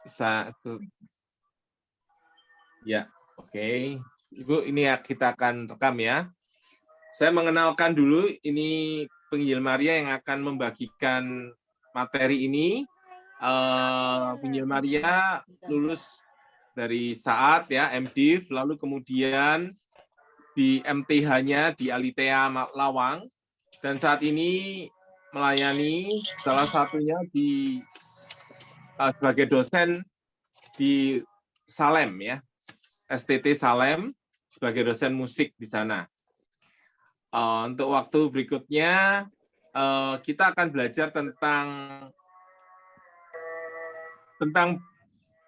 Bisa. Ya, oke. Ibu, ini ya kita akan rekam ya. Saya mengenalkan dulu, ini penginjil Maria yang akan membagikan materi ini. Penginjil Maria lulus dari Saat ya, MDiv, lalu kemudian di MTH-nya di Alitea Lawang, dan saat ini melayani salah satunya di sebagai dosen di Salem ya, STT Salem sebagai dosen musik di sana. Untuk waktu berikutnya kita akan belajar tentang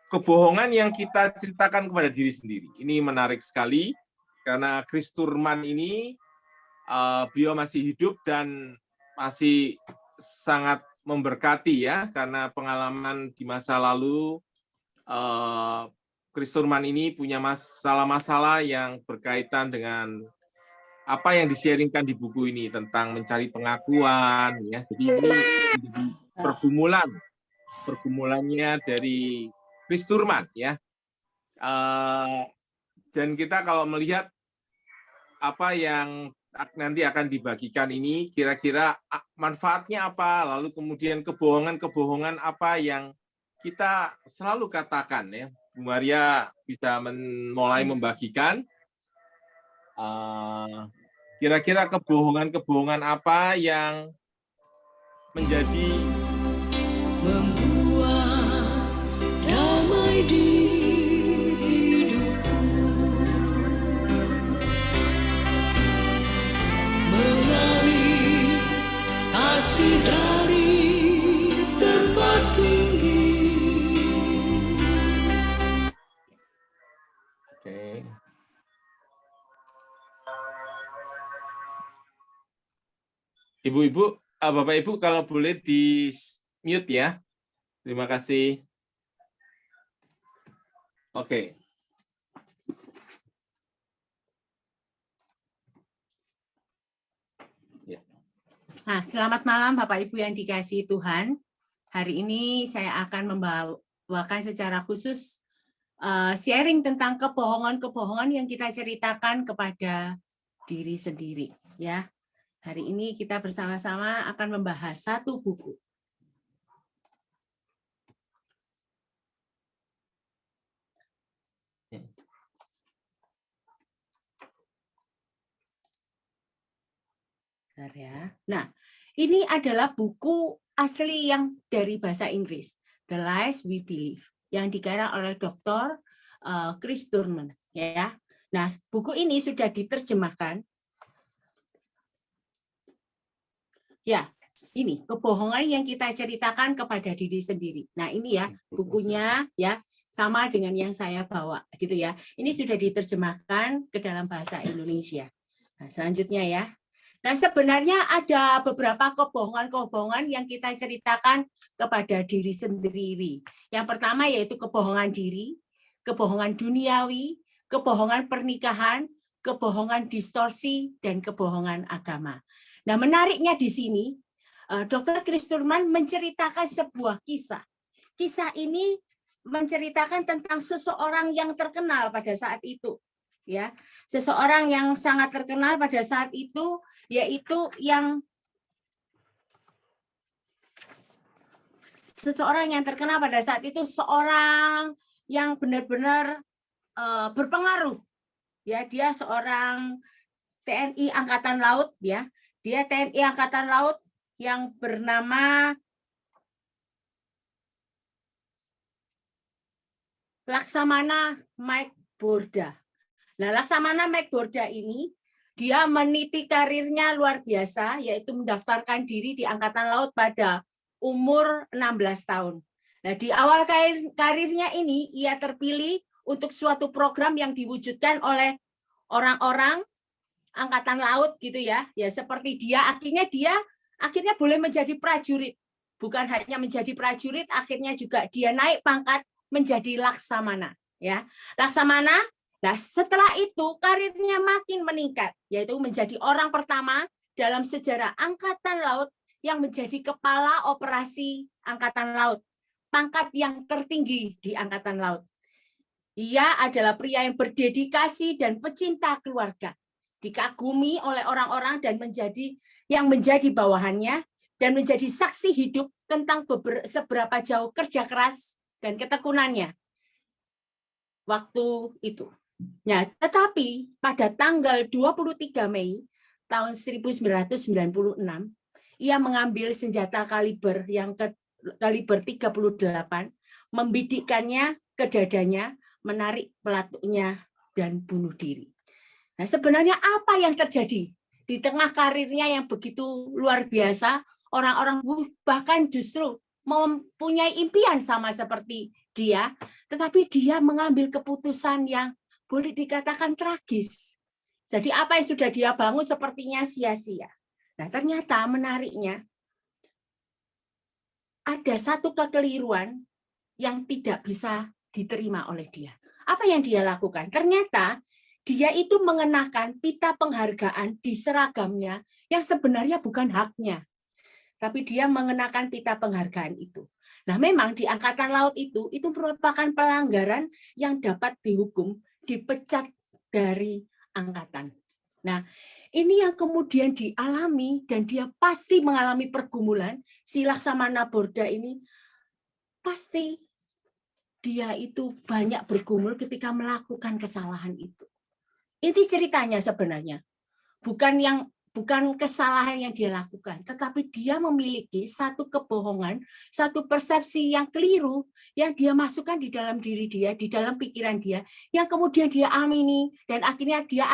kebohongan yang kita ceritakan kepada diri sendiri. Ini menarik sekali karena Chris Turman ini beliau masih hidup dan masih sangat memberkati ya, karena pengalaman di masa lalu Chris Turman ini punya masalah-masalah yang berkaitan dengan apa yang di-sharingkan di buku ini tentang mencari pengakuan ya. Jadi ini pergumulannya dari Chris Turman ya. Dan kita kalau melihat apa yang nanti akan dibagikan ini, kira-kira manfaatnya apa, lalu kemudian kebohongan-kebohongan apa yang kita selalu katakan ya. Bu Maria bisa mulai membagikan kira-kira kebohongan-kebohongan apa yang menjadi membuat damai di hidupku, mengalir kasih dari tempat tinggi. Oke. Ibu-ibu, Bapak-Ibu kalau boleh di mute ya. Terima kasih. Oke. Nah, selamat malam Bapak Ibu yang dikasihi Tuhan. Hari ini saya akan membawakan secara khusus sharing tentang kebohongan-kebohongan yang kita ceritakan kepada diri sendiri ya. Hari ini kita bersama-sama akan membahas satu buku. Bentar ya. Nah, ini adalah buku asli yang dari bahasa Inggris, The Lies We Believe, yang dikarang oleh Dr. Chris Turman ya. Nah, buku ini sudah diterjemahkan. Ya, ini kebohongan yang kita ceritakan kepada diri sendiri. Nah, ini ya bukunya ya, sama dengan yang saya bawa gitu ya. Ini sudah diterjemahkan ke dalam bahasa Indonesia. Nah, selanjutnya ya. Nah, sebenarnya ada beberapa kebohongan-kebohongan yang kita ceritakan kepada diri sendiri. Yang pertama yaitu kebohongan diri, kebohongan duniawi, kebohongan pernikahan, kebohongan distorsi, dan kebohongan agama. Nah, menariknya di sini, Dr. Chris Turman menceritakan sebuah kisah. Kisah ini menceritakan tentang seseorang yang terkenal pada saat itu. Ya, seseorang yang sangat terkenal pada saat itu, yaitu yang seseorang yang terkenal pada saat itu, seorang yang benar-benar berpengaruh. Ya, dia seorang TNI Angkatan Laut ya. Dia TNI Angkatan Laut yang bernama Laksamana Mike Borda. Nah, Laksamana Mike Borda ini, dia meniti karirnya luar biasa, yaitu mendaftarkan diri di Angkatan Laut pada umur 16 tahun. Nah, di awal karirnya ini, ia terpilih untuk suatu program yang diwujudkan oleh orang-orang Angkatan Laut gitu ya. Ya seperti dia akhirnya boleh menjadi prajurit. Bukan hanya menjadi prajurit, akhirnya juga dia naik pangkat menjadi laksamana ya. Laksamana. Nah, setelah itu karirnya makin meningkat, yaitu menjadi orang pertama dalam sejarah Angkatan Laut yang menjadi kepala operasi Angkatan Laut pangkat yang tertinggi di Angkatan Laut. Ia adalah pria yang berdedikasi dan pecinta keluarga, dikagumi oleh orang-orang dan menjadi bawahannya dan menjadi saksi hidup tentang seberapa jauh kerja keras dan ketekunannya waktu itu. Nah, tetapi pada tanggal 23 Mei tahun 1996, ia mengambil senjata kaliber 38, membidikkannya ke dadanya, menarik pelatuknya, dan bunuh diri. Nah, sebenarnya apa yang terjadi di tengah karirnya yang begitu luar biasa? Orang-orang bahkan justru mempunyai impian sama seperti dia, tetapi dia mengambil keputusan yang boleh dikatakan tragis. Jadi apa yang sudah dia bangun sepertinya sia-sia. Nah, ternyata menariknya ada satu kekeliruan yang tidak bisa diterima oleh dia. Apa yang dia lakukan? Ternyata dia itu mengenakan pita penghargaan di seragamnya yang sebenarnya bukan haknya. Tapi dia mengenakan pita penghargaan itu. Nah, memang di Angkatan Laut itu merupakan pelanggaran yang dapat dihukum, dipecat dari angkatan. Nah, ini yang kemudian dialami dan dia pasti mengalami pergumulan. Si Laksamana Borda ini pasti dia itu banyak bergumul ketika melakukan kesalahan itu. Inti ceritanya sebenarnya bukan kesalahan yang dia lakukan, tetapi dia memiliki satu kebohongan, satu persepsi yang keliru yang dia masukkan di dalam diri dia, di dalam pikiran dia, yang kemudian dia amini dan akhirnya dia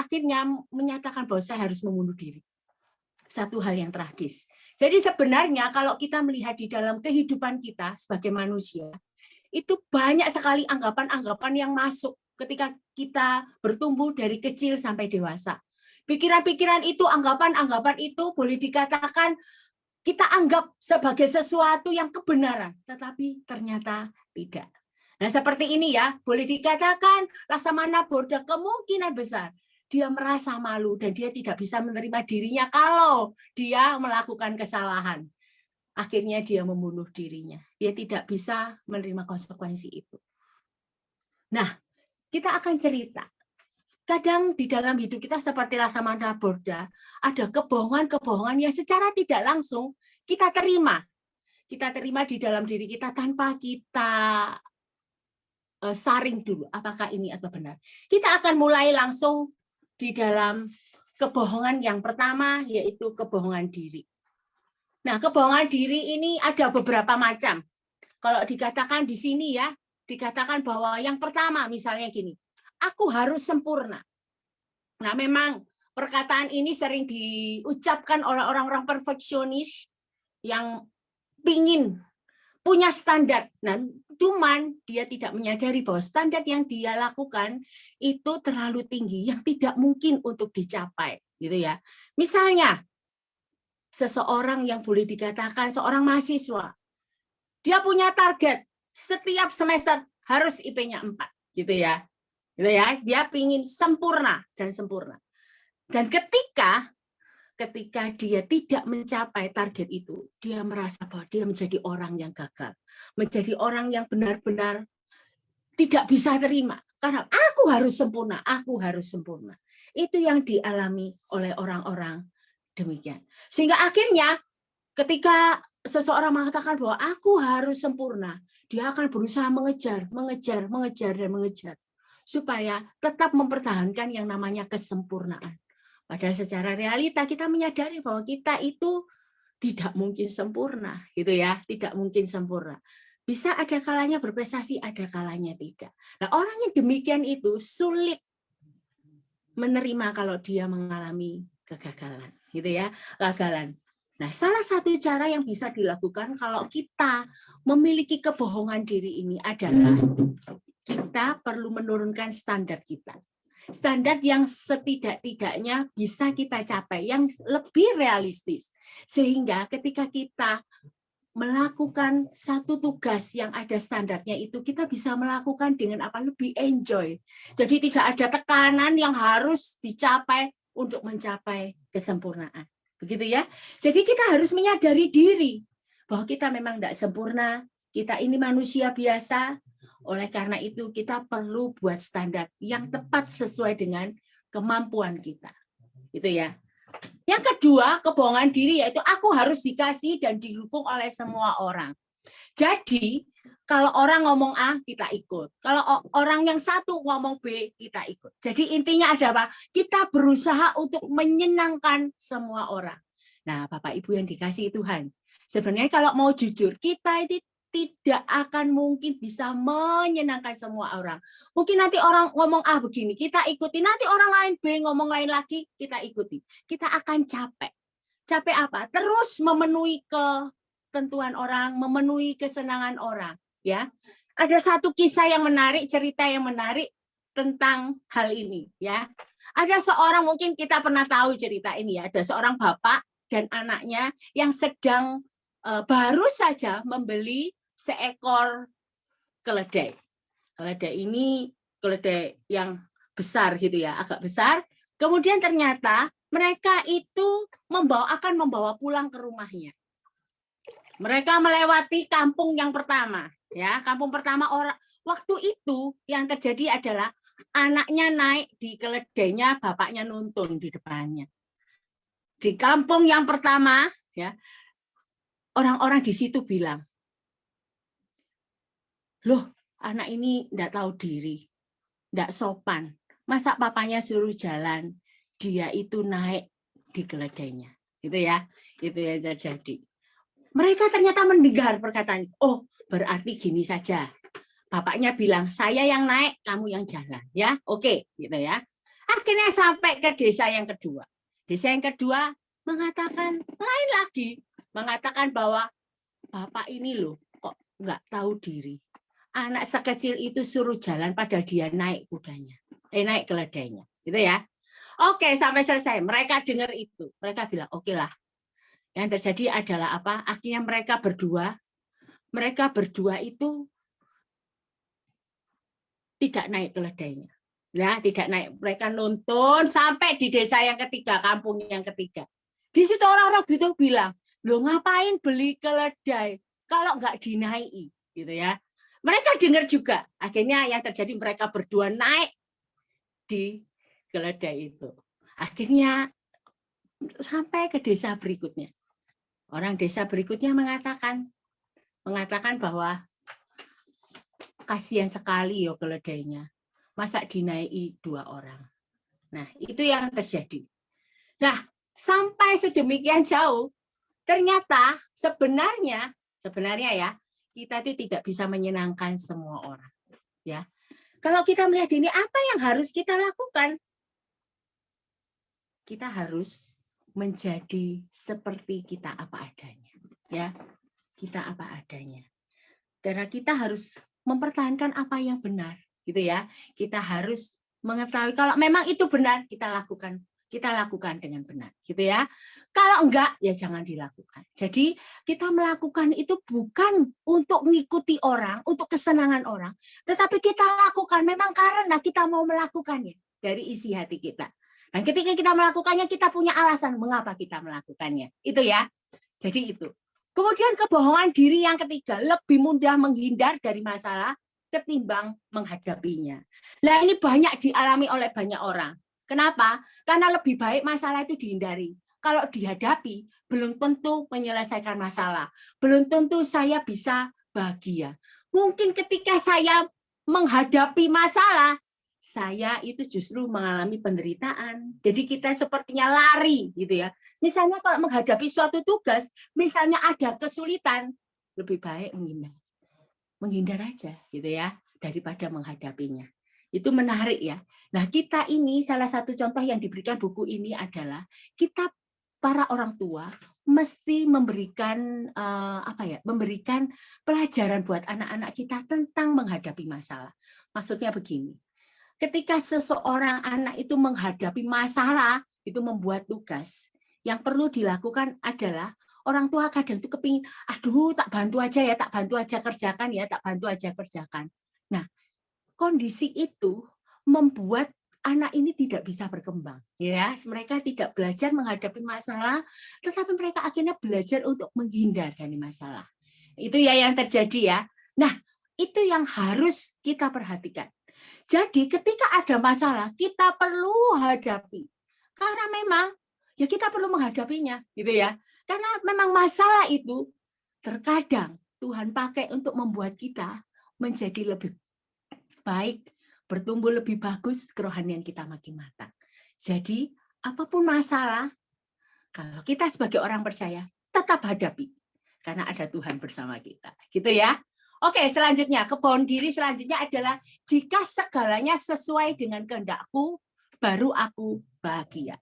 menyatakan bahwa saya harus membunuh diri. Satu hal yang tragis. Jadi sebenarnya kalau kita melihat di dalam kehidupan kita sebagai manusia, itu banyak sekali anggapan-anggapan yang masuk ketika kita bertumbuh dari kecil sampai dewasa. Pikiran-pikiran itu, anggapan-anggapan itu boleh dikatakan kita anggap sebagai sesuatu yang kebenaran, tetapi ternyata tidak. Nah, seperti ini ya, boleh dikatakan Laksamana Borda kemungkinan besar dia merasa malu dan dia tidak bisa menerima dirinya kalau dia melakukan kesalahan. Akhirnya dia membunuh dirinya. Dia tidak bisa menerima konsekuensi itu. Nah, kita akan cerita. Kadang di dalam hidup kita seperti Laksamana Borda, ada kebohongan-kebohongan yang secara tidak langsung kita terima. Kita terima di dalam diri kita tanpa kita saring dulu, apakah ini atau benar. Kita akan mulai langsung di dalam kebohongan yang pertama, yaitu kebohongan diri. Nah, kebohongan diri ini ada beberapa macam. Kalau dikatakan di sini ya, dikatakan bahwa yang pertama misalnya gini, aku harus sempurna. Nah, memang perkataan ini sering diucapkan oleh orang-orang perfeksionis yang ingin punya standar. Nah, cuman dia tidak menyadari bahwa standar yang dia lakukan itu terlalu tinggi, yang tidak mungkin untuk dicapai, gitu ya. Misalnya, seseorang yang boleh dikatakan seorang mahasiswa, dia punya target setiap semester harus IP-nya 4, gitu ya. Gitu ya, dia ingin sempurna dan sempurna. Dan ketika dia tidak mencapai target itu, dia merasa bahwa dia menjadi orang yang gagal, menjadi orang yang benar-benar tidak bisa terima karena aku harus sempurna, aku harus sempurna. Itu yang dialami oleh orang-orang demikian. Sehingga akhirnya ketika seseorang mengatakan bahwa aku harus sempurna, dia akan berusaha mengejar dan mengejar supaya tetap mempertahankan yang namanya kesempurnaan. Padahal secara realita kita menyadari bahwa kita itu tidak mungkin sempurna, gitu ya, tidak mungkin sempurna. Bisa ada kalanya berprestasi, ada kalanya tidak. Nah, orang yang demikian itu sulit menerima kalau dia mengalami kegagalan, gitu ya, kegagalan. Nah, salah satu cara yang bisa dilakukan kalau kita memiliki kebohongan diri ini adalah kita perlu menurunkan standar kita. Standar yang setidak-tidaknya bisa kita capai, yang lebih realistis. Sehingga ketika kita melakukan satu tugas yang ada standarnya itu, kita bisa melakukan dengan apa? Lebih enjoy. Jadi tidak ada tekanan yang harus dicapai untuk mencapai kesempurnaan. Begitu ya. Jadi kita harus menyadari diri bahwa kita memang tidak sempurna, Kita ini manusia biasa, oleh karena itu kita perlu buat standar yang tepat sesuai dengan kemampuan kita. Gitu ya. Yang kedua, kebohongan diri yaitu aku harus dikasih dan didukung oleh semua orang. Jadi, kalau orang ngomong A, kita ikut. Kalau orang yang satu ngomong B, kita ikut. Jadi intinya ada apa? Kita berusaha untuk menyenangkan semua orang. Nah, Bapak Ibu yang dikasihi Tuhan, sebenarnya kalau mau jujur, kita itu tidak akan mungkin bisa menyenangkan semua orang. Mungkin nanti orang ngomong A begini, kita ikuti. Nanti orang lain B ngomong lain lagi, kita ikuti. Kita akan capek. Capek apa? Terus memenuhi ketentuan orang, memenuhi kesenangan orang. Ya, ada satu kisah yang menarik, cerita yang menarik tentang hal ini. Ya, ada seorang, mungkin kita pernah tahu cerita ini ya. Ada seorang bapak dan anaknya yang sedang baru saja membeli seekor keledai. Keledai ini keledai yang besar gitu ya, agak besar. Kemudian ternyata mereka itu akan membawa pulang ke rumahnya. Mereka melewati kampung yang pertama. Ya, kampung pertama waktu itu yang terjadi adalah anaknya naik di keledainya, bapaknya nuntun di depannya. Di kampung yang pertama, ya, orang-orang di situ bilang, loh, anak ini enggak tahu diri, enggak sopan. Masa papanya suruh jalan, dia itu naik di keledainya. Gitu ya, itu yang terjadi. Mereka ternyata mendengar perkataan, oh, berarti gini saja. Bapaknya bilang, saya yang naik, kamu yang jalan. Ya, oke, gitu ya. Akhirnya sampai ke desa yang kedua. Desa yang kedua mengatakan lain lagi. Mengatakan bahwa bapak ini loh, kok nggak tahu diri. Anak sekecil itu suruh jalan pada dia naik kudanya. Naik keledainya. Gitu ya. Oke, sampai selesai. Mereka dengar itu. Mereka bilang, oke lah. Yang terjadi adalah apa? Akhirnya mereka berdua itu tidak naik keledainya. Ya, tidak naik. Mereka nuntun sampai di desa yang ketiga, kampung yang ketiga. Di situ orang-orang itu bilang, "Loh, ngapain beli keledai kalau nggak dinaiki?" Gitu ya. Mereka dengar juga. Akhirnya yang terjadi mereka berdua naik di keledai itu. Akhirnya sampai ke desa berikutnya. Orang desa berikutnya mengatakan bahwa kasihan sekali yo keledainya. Masa dinaiki 2 orang. Nah, itu yang terjadi. Nah, sampai sedemikian jauh, ternyata sebenarnya ya, kita itu tidak bisa menyenangkan semua orang. Ya. Kalau kita melihat ini, apa yang harus kita lakukan? Kita harus menjadi seperti kita apa adanya. Ya, kita apa adanya. Karena kita harus mempertahankan apa yang benar, gitu ya. Kita harus mengetahui kalau memang itu benar, kita lakukan dengan benar, gitu ya. Kalau enggak, ya jangan dilakukan. Jadi kita melakukan itu bukan untuk mengikuti orang, untuk kesenangan orang, tetapi kita lakukan memang karena kita mau melakukannya dari isi hati kita. Dan ketika kita melakukannya, kita punya alasan mengapa kita melakukannya. Itu ya. Jadi itu. Kemudian kebohongan diri yang ketiga, lebih mudah menghindar dari masalah ketimbang menghadapinya. Nah, ini banyak dialami oleh banyak orang. Kenapa? Karena lebih baik masalah itu dihindari. Kalau dihadapi, belum tentu menyelesaikan masalah. Belum tentu saya bisa bahagia. Mungkin ketika saya menghadapi masalah, saya itu justru mengalami penderitaan. Jadi kita sepertinya lari gitu ya. Misalnya kalau menghadapi suatu tugas, misalnya ada kesulitan, lebih baik menghindar. Menghindar aja gitu ya, daripada menghadapinya. Itu menarik ya. Nah, kita ini salah satu contoh yang diberikan buku ini adalah kita para orang tua mesti memberikan memberikan pelajaran buat anak-anak kita tentang menghadapi masalah. Maksudnya begini. Ketika seseorang anak itu menghadapi masalah, itu membuat tugas. Yang perlu dilakukan adalah orang tua kadang itu kepingin, aduh tak bantu aja kerjakan ya, tak bantu aja kerjakan. Nah, kondisi itu membuat anak ini tidak bisa berkembang. Ya, mereka tidak belajar menghadapi masalah, tetapi mereka akhirnya belajar untuk menghindar dari masalah. Itu ya yang terjadi ya. Nah, itu yang harus kita perhatikan. Jadi ketika ada masalah, kita perlu hadapi. Karena memang ya kita perlu menghadapinya, gitu ya. Karena memang masalah itu terkadang Tuhan pakai untuk membuat kita menjadi lebih baik, bertumbuh lebih bagus, kerohanian kita makin matang. Jadi, apapun masalah, kalau kita sebagai orang percaya, tetap hadapi. Karena ada Tuhan bersama kita. Gitu ya. Oke, selanjutnya, kebon diri selanjutnya adalah jika segalanya sesuai dengan kehendakku, baru aku bahagia.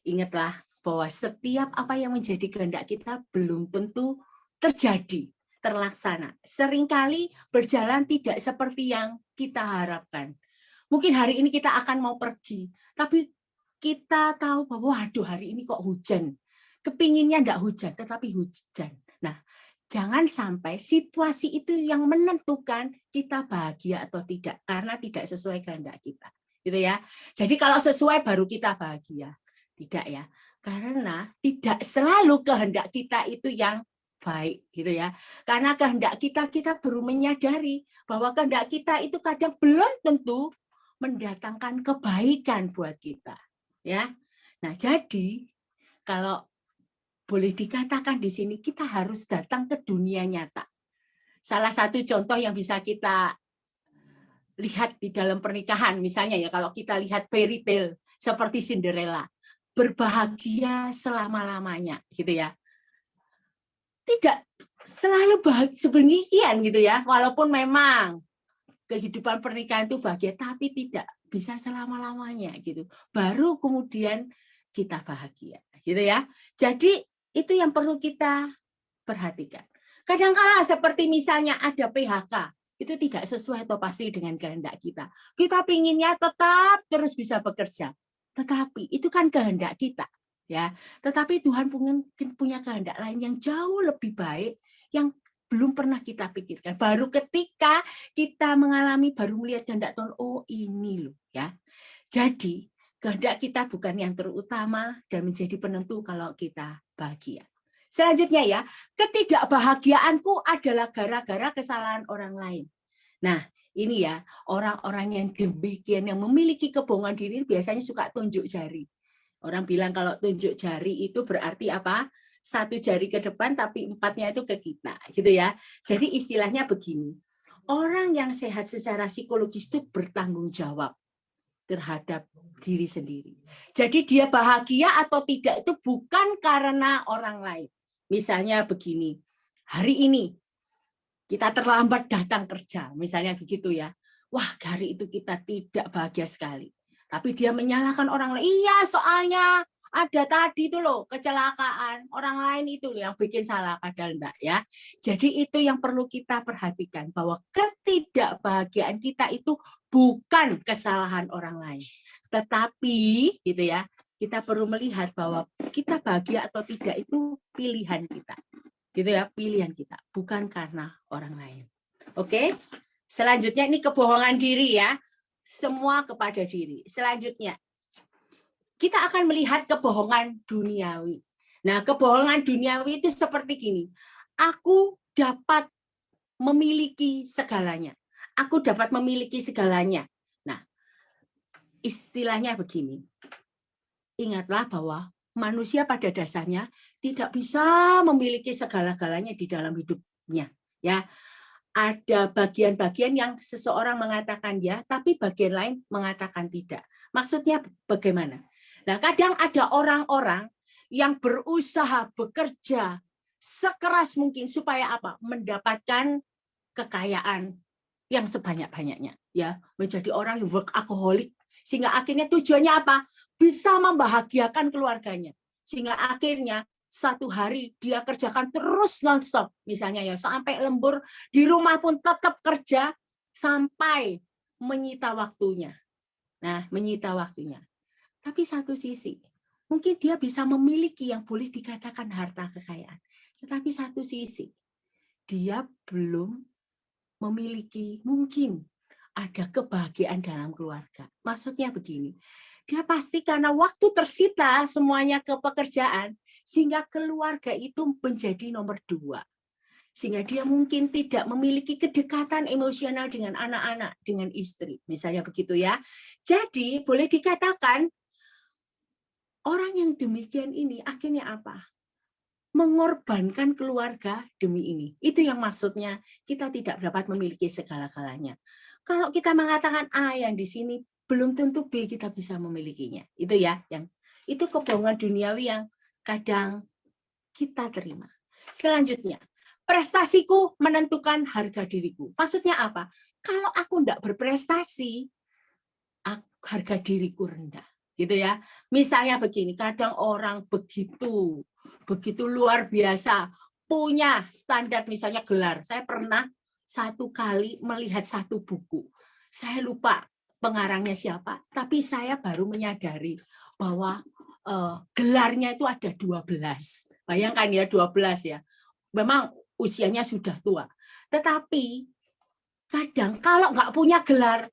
Ingatlah bahwa setiap apa yang menjadi kehendak kita belum tentu terjadi, terlaksana. Seringkali berjalan tidak seperti yang kita harapkan. Mungkin hari ini kita akan mau pergi, tapi kita tahu bahwa waduh hari ini kok hujan. Kepinginnya enggak hujan, tetapi hujan. Nah, jangan sampai situasi itu yang menentukan kita bahagia atau tidak, karena tidak sesuai kehendak kita. Gitu ya. Jadi kalau sesuai baru kita bahagia. Tidak ya. Karena tidak selalu kehendak kita itu yang baik gitu ya. Karena kehendak kita baru menyadari bahwa kehendak kita itu kadang belum tentu mendatangkan kebaikan buat kita. Ya. Nah, jadi kalau boleh dikatakan di sini kita harus datang ke dunia nyata. Salah satu contoh yang bisa kita lihat di dalam pernikahan, misalnya ya kalau kita lihat fairy tale seperti Cinderella, berbahagia selama-lamanya, gitu ya. Tidak selalu sebahagian gitu ya, walaupun memang kehidupan pernikahan itu bahagia, tapi tidak bisa selama-lamanya gitu. Baru kemudian kita bahagia, gitu ya. Jadi itu yang perlu kita perhatikan. Kadang-kala seperti misalnya ada PHK, itu tidak sesuai atau pasti dengan kehendak kita. Kita pinginnya tetap terus bisa bekerja, tetapi itu kan kehendak kita, ya. Tetapi Tuhan mungkin punya kehendak lain yang jauh lebih baik, yang belum pernah kita pikirkan. Baru ketika kita mengalami, baru melihat kehendak Tuhan, oh ini loh, ya. Jadi kehendak kita bukan yang terutama dan menjadi penentu kalau kita bahagia. Selanjutnya ya, ketidakbahagiaanku adalah gara-gara kesalahan orang lain. Nah, ini ya, orang-orang yang demikian, yang memiliki kebohongan diri biasanya suka tunjuk jari. Orang bilang kalau tunjuk jari itu berarti apa? 1 jari ke depan tapi 4-nya itu ke kita, gitu ya. Jadi istilahnya begini, orang yang sehat secara psikologis itu bertanggung jawab terhadap diri sendiri. Jadi dia bahagia atau tidak itu bukan karena orang lain. Misalnya begini, hari ini kita terlambat datang kerja, misalnya begitu ya. Wah, hari itu kita tidak bahagia sekali. Tapi dia menyalahkan orang lain. Iya, soalnya ada tadi itu loh kecelakaan, orang lain itu loh yang bikin salah, padahal enggak ya. Jadi itu yang perlu kita perhatikan, bahwa ketidakbahagiaan kita itu bukan kesalahan orang lain, tetapi gitu ya, kita perlu melihat bahwa kita bahagia atau tidak itu pilihan kita, gitu ya, pilihan kita, bukan karena orang lain. Oke, selanjutnya ini kebohongan diri ya, semua kepada diri. Selanjutnya kita akan melihat kebohongan duniawi. Nah, kebohongan duniawi itu seperti gini. Aku dapat memiliki segalanya. Aku dapat memiliki segalanya. Nah, istilahnya begini. Ingatlah bahwa manusia pada dasarnya tidak bisa memiliki segala-galanya di dalam hidupnya. Ya, ada bagian-bagian yang seseorang mengatakan ya, tapi bagian lain mengatakan tidak. Maksudnya bagaimana? Nah, kadang ada orang-orang yang berusaha bekerja sekeras mungkin supaya apa? Mendapatkan kekayaan yang sebanyak-banyaknya, ya, menjadi orang yang workaholic, sehingga akhirnya tujuannya apa? Bisa membahagiakan keluarganya. Sehingga akhirnya satu hari dia kerjakan terus nonstop, misalnya ya, sampai lembur, di rumah pun tetap kerja sampai menyita waktunya. Nah, menyita waktunya. Tapi satu sisi, mungkin dia bisa memiliki yang boleh dikatakan harta kekayaan. Tetapi satu sisi, dia belum memiliki, mungkin ada kebahagiaan dalam keluarga. Maksudnya begini, dia pasti karena waktu tersita semuanya ke pekerjaan, sehingga keluarga itu menjadi nomor 2. Sehingga dia mungkin tidak memiliki kedekatan emosional dengan anak-anak, dengan istri. Misalnya begitu ya. Jadi boleh dikatakan orang yang demikian ini akhirnya apa? Mengorbankan keluarga demi ini. Itu yang maksudnya kita tidak dapat memiliki segala-galanya. Kalau kita mengatakan A yang di sini, belum tentu B kita bisa memilikinya. Itu ya, yang itu kebohongan duniawi yang kadang kita terima. Selanjutnya, prestasiku menentukan harga diriku. Maksudnya apa? Kalau aku tidak berprestasi, harga diriku rendah. Gitu ya. Misalnya begini, kadang orang begitu luar biasa, punya standar misalnya gelar. Saya pernah satu kali melihat satu buku. Saya lupa pengarangnya siapa, tapi saya baru menyadari bahwa gelarnya itu ada 12. Bayangkan ya 12 ya. Memang usianya sudah tua. Tetapi kadang kalau nggak punya gelar,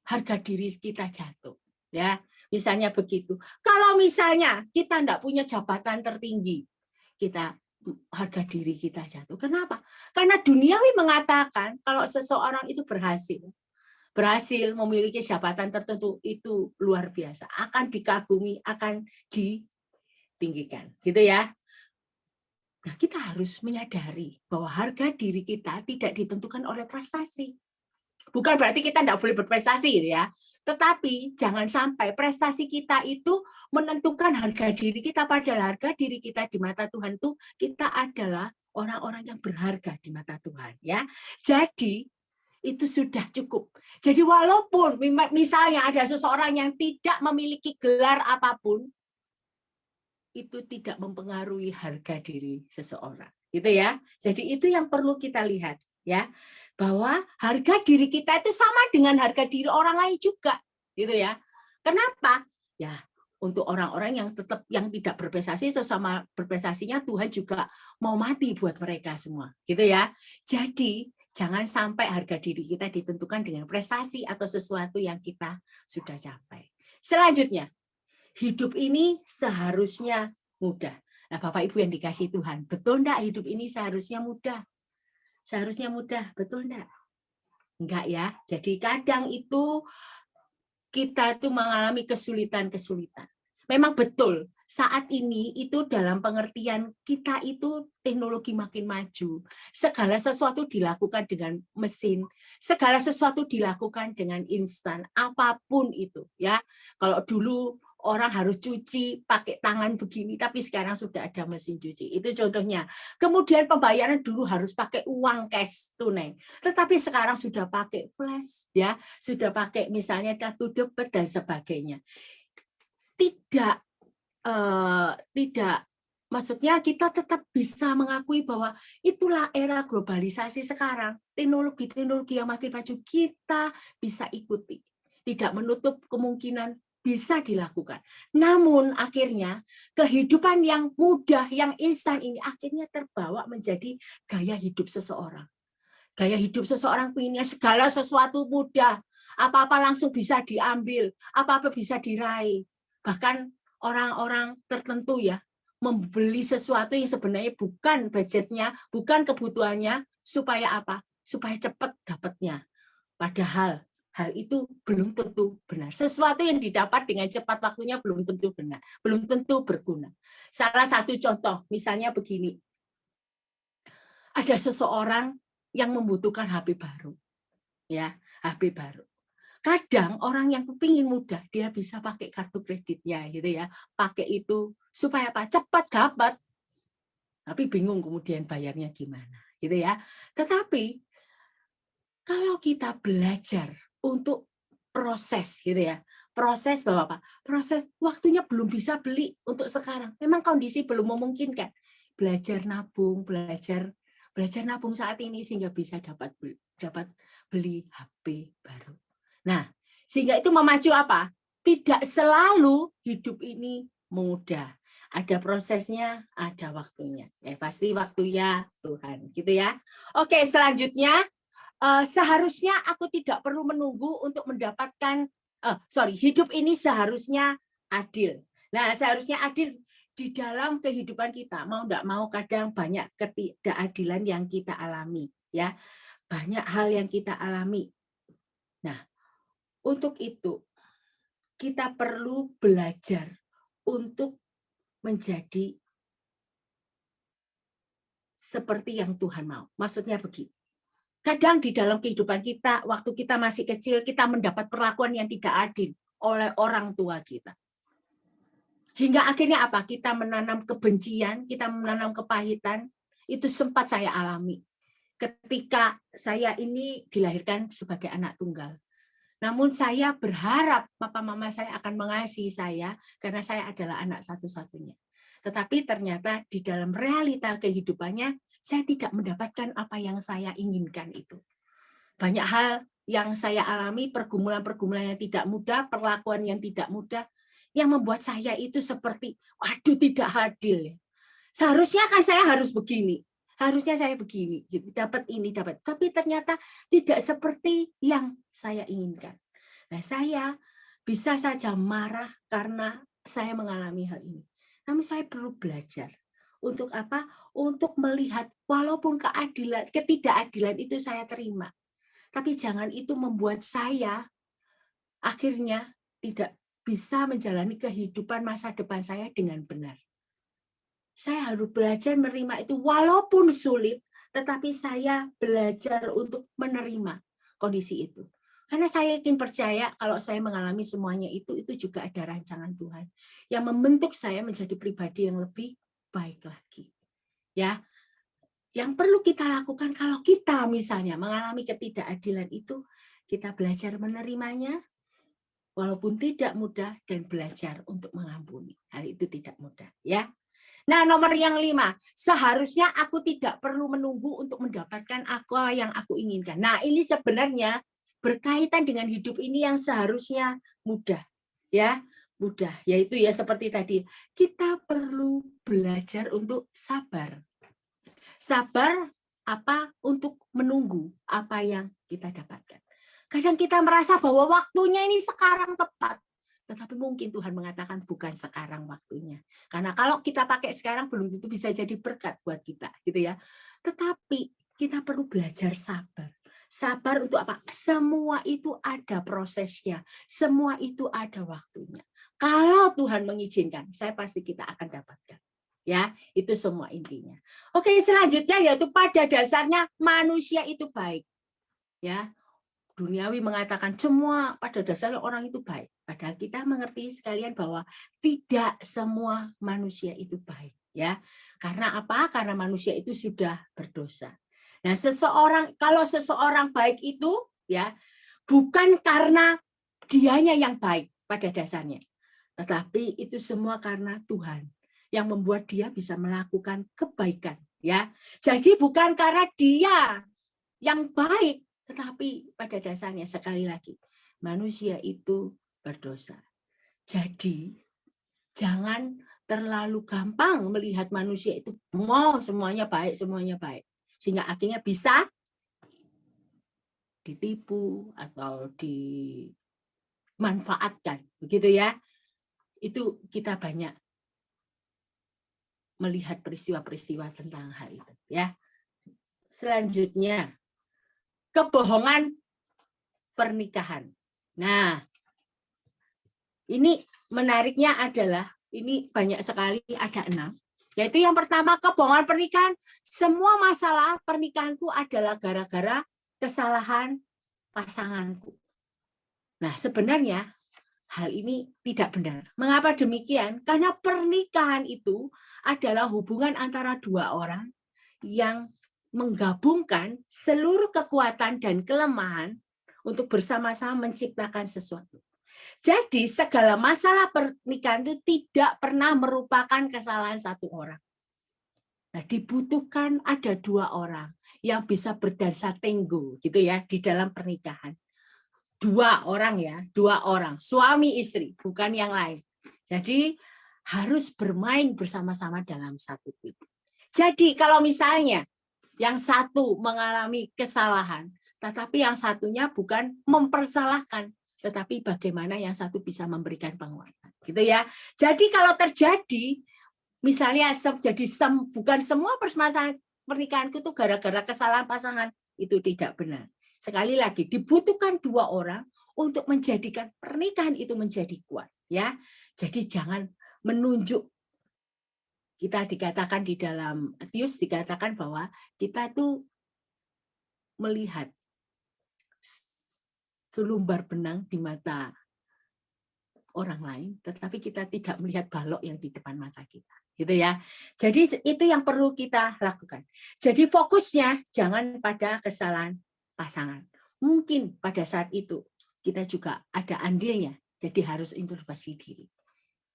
harga diri kita jatuh. Ya, misalnya begitu. Kalau misalnya kita nggak punya jabatan tertinggi, harga diri kita jatuh. Kenapa? Karena duniawi mengatakan kalau seseorang itu berhasil memiliki jabatan tertentu itu luar biasa, akan dikagumi, akan ditinggikan, gitu ya. Nah, kita harus menyadari bahwa harga diri kita tidak ditentukan oleh prestasi. Bukan berarti kita tidak boleh berprestasi, gitu ya. Tetapi jangan sampai prestasi kita itu menentukan harga diri kita, padahal harga diri kita di mata Tuhan itu kita adalah orang-orang yang berharga di mata Tuhan, ya. Jadi itu sudah cukup. Jadi walaupun misalnya ada seseorang yang tidak memiliki gelar apapun, itu tidak mempengaruhi harga diri seseorang, gitu ya. Jadi itu yang perlu kita lihat, ya, bahwa harga diri kita itu sama dengan harga diri orang lain juga, gitu ya. Kenapa? Ya, untuk orang-orang yang tidak berprestasi atau sama berprestasinya, Tuhan juga mau mati buat mereka semua, gitu ya. Jadi jangan sampai harga diri kita ditentukan dengan prestasi atau sesuatu yang kita sudah capai. Selanjutnya, hidup ini seharusnya mudah. Nah, Bapak Ibu yang dikasihi Tuhan, betul enggak hidup ini seharusnya mudah? Seharusnya mudah, betul enggak? Enggak ya. Jadi kadang itu kita itu mengalami kesulitan-kesulitan. Memang betul, saat ini itu dalam pengertian kita itu teknologi makin maju. Segala sesuatu dilakukan dengan mesin, segala sesuatu dilakukan dengan instan, apapun itu ya. Kalau dulu orang harus cuci pakai tangan begini, tapi sekarang sudah ada mesin cuci. Itu contohnya. Kemudian pembayaran dulu harus pakai uang cash tunai, tetapi sekarang sudah pakai flash, ya, sudah pakai misalnya kartu debit dan sebagainya. Tidak, maksudnya kita tetap bisa mengakui bahwa itulah era globalisasi sekarang. Teknologi-teknologi yang makin maju kita bisa ikuti. Tidak menutup kemungkinan bisa dilakukan. Namun akhirnya kehidupan yang mudah, yang instan ini akhirnya terbawa menjadi gaya hidup seseorang. Gaya hidup seseorang punya segala sesuatu mudah. Apa-apa langsung bisa diambil, apa-apa bisa diraih. Bahkan orang-orang tertentu ya, membeli sesuatu yang sebenarnya bukan budgetnya, bukan kebutuhannya, supaya apa? Supaya cepat dapatnya. Padahal hal itu belum tentu benar. Sesuatu yang didapat dengan cepat waktunya belum tentu benar, belum tentu berguna. Salah satu contoh, misalnya begini. Ada seseorang yang membutuhkan HP baru. Ya, HP baru. Kadang orang yang kepingin mudah, dia bisa pakai kartu kreditnya gitu ya. Pakai itu supaya apa? Cepat dapat. Tapi bingung kemudian bayarnya gimana, gitu ya. Tetapi kalau kita belajar untuk proses gitu ya. Proses bahwa apa? Proses waktunya belum bisa beli untuk sekarang. Memang kondisi belum memungkinkan. Belajar nabung, belajar nabung saat ini sehingga bisa dapat beli HP baru. Nah, sehingga itu memacu apa? Tidak selalu hidup ini mudah. Ada prosesnya, ada waktunya. Ya, pasti waktunya Tuhan, gitu ya. Oke, selanjutnya seharusnya aku tidak perlu menunggu untuk mendapatkan hidup ini seharusnya adil. Nah, seharusnya adil di dalam kehidupan kita, mau enggak mau kadang banyak ketidakadilan yang kita alami, ya. Banyak hal yang kita alami. Nah, untuk itu kita perlu belajar untuk menjadi seperti yang Tuhan mau. Maksudnya begini. Kadang di dalam kehidupan kita, waktu kita masih kecil, kita mendapat perlakuan yang tidak adil oleh orang tua kita. Hingga akhirnya apa? Kita menanam kebencian, kita menanam kepahitan. Itu sempat saya alami. Ketika saya ini dilahirkan sebagai anak tunggal. Namun saya berharap papa mama saya akan mengasihi saya karena saya adalah anak satu-satunya. Tetapi ternyata di dalam realita kehidupannya, saya tidak mendapatkan apa yang saya inginkan itu. Banyak hal yang saya alami, pergumulan-pergumulan yang tidak mudah, perlakuan yang tidak mudah, yang membuat saya itu seperti, waduh tidak adil. Seharusnya kan saya harus begini, harusnya saya begini, dapat ini, dapat. Tapi ternyata tidak seperti yang saya inginkan. Nah, saya bisa saja marah karena saya mengalami hal ini. Namun saya perlu belajar. Untuk apa? Untuk melihat walaupun ketidakadilan itu saya terima. Tapi jangan itu membuat saya akhirnya tidak bisa menjalani kehidupan masa depan saya dengan benar. Saya harus belajar menerima itu walaupun sulit, tetapi saya belajar untuk menerima kondisi itu. Karena saya yakin percaya kalau saya mengalami semuanya itu juga ada rancangan Tuhan yang membentuk saya menjadi pribadi yang lebih baik lagi. Ya, yang perlu kita lakukan kalau kita misalnya mengalami ketidakadilan itu, kita belajar menerimanya, walaupun tidak mudah, dan belajar untuk mengampuni. Hal itu tidak mudah, ya. Nah, nomor yang 5, seharusnya aku tidak perlu menunggu untuk mendapatkan apa yang aku inginkan. Nah, ini sebenarnya berkaitan dengan hidup ini yang seharusnya mudah, ya, mudah. Yaitu ya seperti tadi, kita perlu belajar untuk sabar. Sabar apa? Untuk menunggu apa yang kita dapatkan. Kadang kita merasa bahwa waktunya ini sekarang tepat. Tetapi mungkin Tuhan mengatakan bukan sekarang waktunya. Karena kalau kita pakai sekarang belum tentu bisa jadi berkat buat kita, gitu ya. Tetapi kita perlu belajar sabar. Sabar untuk apa? Semua itu ada prosesnya. Semua itu ada waktunya. Kalau Tuhan mengizinkan, saya pasti kita akan dapatkan. Ya, itu semua intinya. Oke, selanjutnya yaitu pada dasarnya manusia itu baik. Ya. Duniawi mengatakan semua pada dasarnya orang itu baik. Padahal kita mengerti sekalian bahwa tidak semua manusia itu baik, ya. Karena apa? Karena manusia itu sudah berdosa. Nah, kalau seseorang baik itu, ya, bukan karena dianya yang baik pada dasarnya, tetapi itu semua karena Tuhan yang membuat dia bisa melakukan kebaikan, ya. Jadi bukan karena dia yang baik, tetapi pada dasarnya sekali lagi manusia itu berdosa. Jadi jangan terlalu gampang melihat manusia itu semuanya baik, sehingga akhirnya bisa ditipu atau dimanfaatkan, begitu ya. Itu kita banyak melihat peristiwa-peristiwa tentang hal itu, ya. Selanjutnya, kebohongan pernikahan. Nah, ini menariknya adalah, ini banyak sekali, ada 6. Yaitu yang pertama, kebohongan pernikahan. Semua masalah pernikahanku adalah gara-gara kesalahan pasanganku. Nah, sebenarnya hal ini tidak benar. Mengapa demikian? Karena pernikahan itu adalah hubungan antara dua orang yang menggabungkan seluruh kekuatan dan kelemahan untuk bersama-sama menciptakan sesuatu. Jadi segala masalah pernikahan itu tidak pernah merupakan kesalahan satu orang. Nah, dibutuhkan ada 2 orang yang bisa berdansa tango, gitu ya, di dalam pernikahan. 2 orang ya, 2 orang, suami istri, bukan yang lain. Jadi harus bermain bersama-sama dalam satu tim. Jadi kalau misalnya yang satu mengalami kesalahan, tetapi yang satunya bukan mempersalahkan, tetapi bagaimana yang satu bisa memberikan penguatan, gitu ya. Jadi kalau terjadi Misalnya bukan semua permasalahan pernikahanku itu gara-gara kesalahan pasangan, itu tidak benar. Sekali lagi, dibutuhkan dua orang untuk menjadikan pernikahan itu menjadi kuat, ya. Jadi jangan menunjuk. Kita dikatakan di dalam Matius dikatakan bahwa kita itu melihat selumbar benang di mata orang lain, tetapi kita tidak melihat balok yang di depan mata kita, gitu ya. Jadi itu yang perlu kita lakukan. Jadi fokusnya jangan pada kesalahan pasangan. Mungkin pada saat itu kita juga ada andilnya, jadi harus introspeksi diri.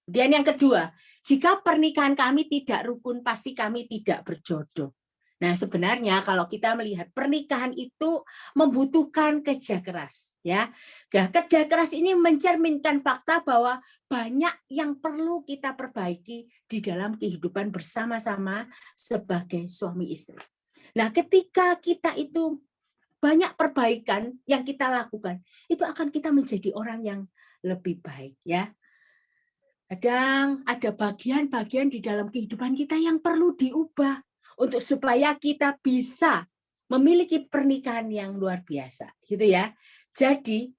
Dan yang kedua, jika pernikahan kami tidak rukun, pasti kami tidak berjodoh. Nah, sebenarnya kalau kita melihat pernikahan itu membutuhkan kerja keras, ya. Nah, kerja keras ini mencerminkan fakta bahwa banyak yang perlu kita perbaiki di dalam kehidupan bersama-sama sebagai suami istri. Nah, ketika kita itu banyak perbaikan yang kita lakukan, itu akan kita menjadi orang yang lebih baik, ya. Kadang ada bagian-bagian di dalam kehidupan kita yang perlu diubah untuk supaya kita bisa memiliki pernikahan yang luar biasa, gitu ya. Jadi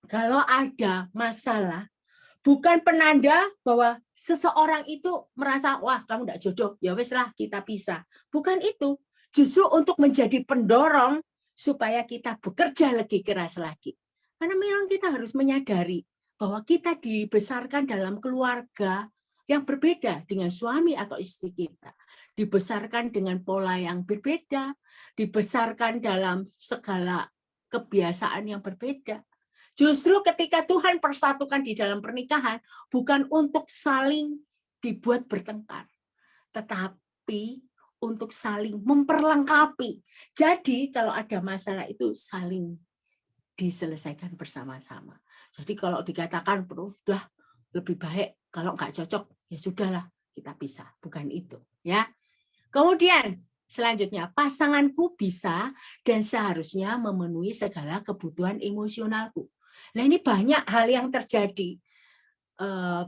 kalau ada masalah, bukan penanda bahwa seseorang itu merasa wah kamu enggak jodoh, ya wes lah kita pisah. Bukan itu, justru untuk menjadi pendorong supaya kita bekerja lebih keras lagi. Karena memang kita harus menyadari bahwa kita dibesarkan dalam keluarga yang berbeda dengan suami atau istri kita. Dibesarkan dengan pola yang berbeda, dibesarkan dalam segala kebiasaan yang berbeda. Justru ketika Tuhan persatukan di dalam pernikahan, bukan untuk saling dibuat bertengkar, tetapi untuk saling memperlengkapi. Jadi kalau ada masalah itu saling diselesaikan bersama-sama. Jadi kalau dikatakan udah lebih baik kalau nggak cocok ya sudahlah kita pisah, bukan itu, ya. Kemudian selanjutnya pasanganku bisa dan seharusnya memenuhi segala kebutuhan emosionalku. Nah ini banyak hal yang terjadi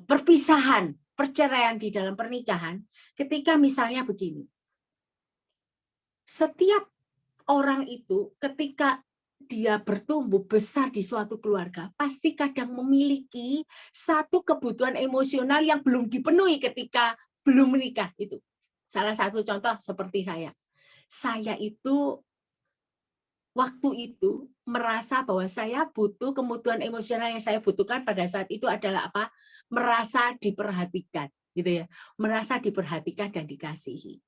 perpisahan, perceraian di dalam pernikahan ketika misalnya begini. Setiap orang itu ketika dia bertumbuh besar di suatu keluarga, pasti kadang memiliki satu kebutuhan emosional yang belum dipenuhi ketika belum menikah. Itu salah satu contoh seperti saya. Saya itu waktu itu merasa bahwa saya butuh kebutuhan emosional yang saya butuhkan pada saat itu adalah apa? Merasa diperhatikan, gitu ya. Merasa diperhatikan dan dikasihi.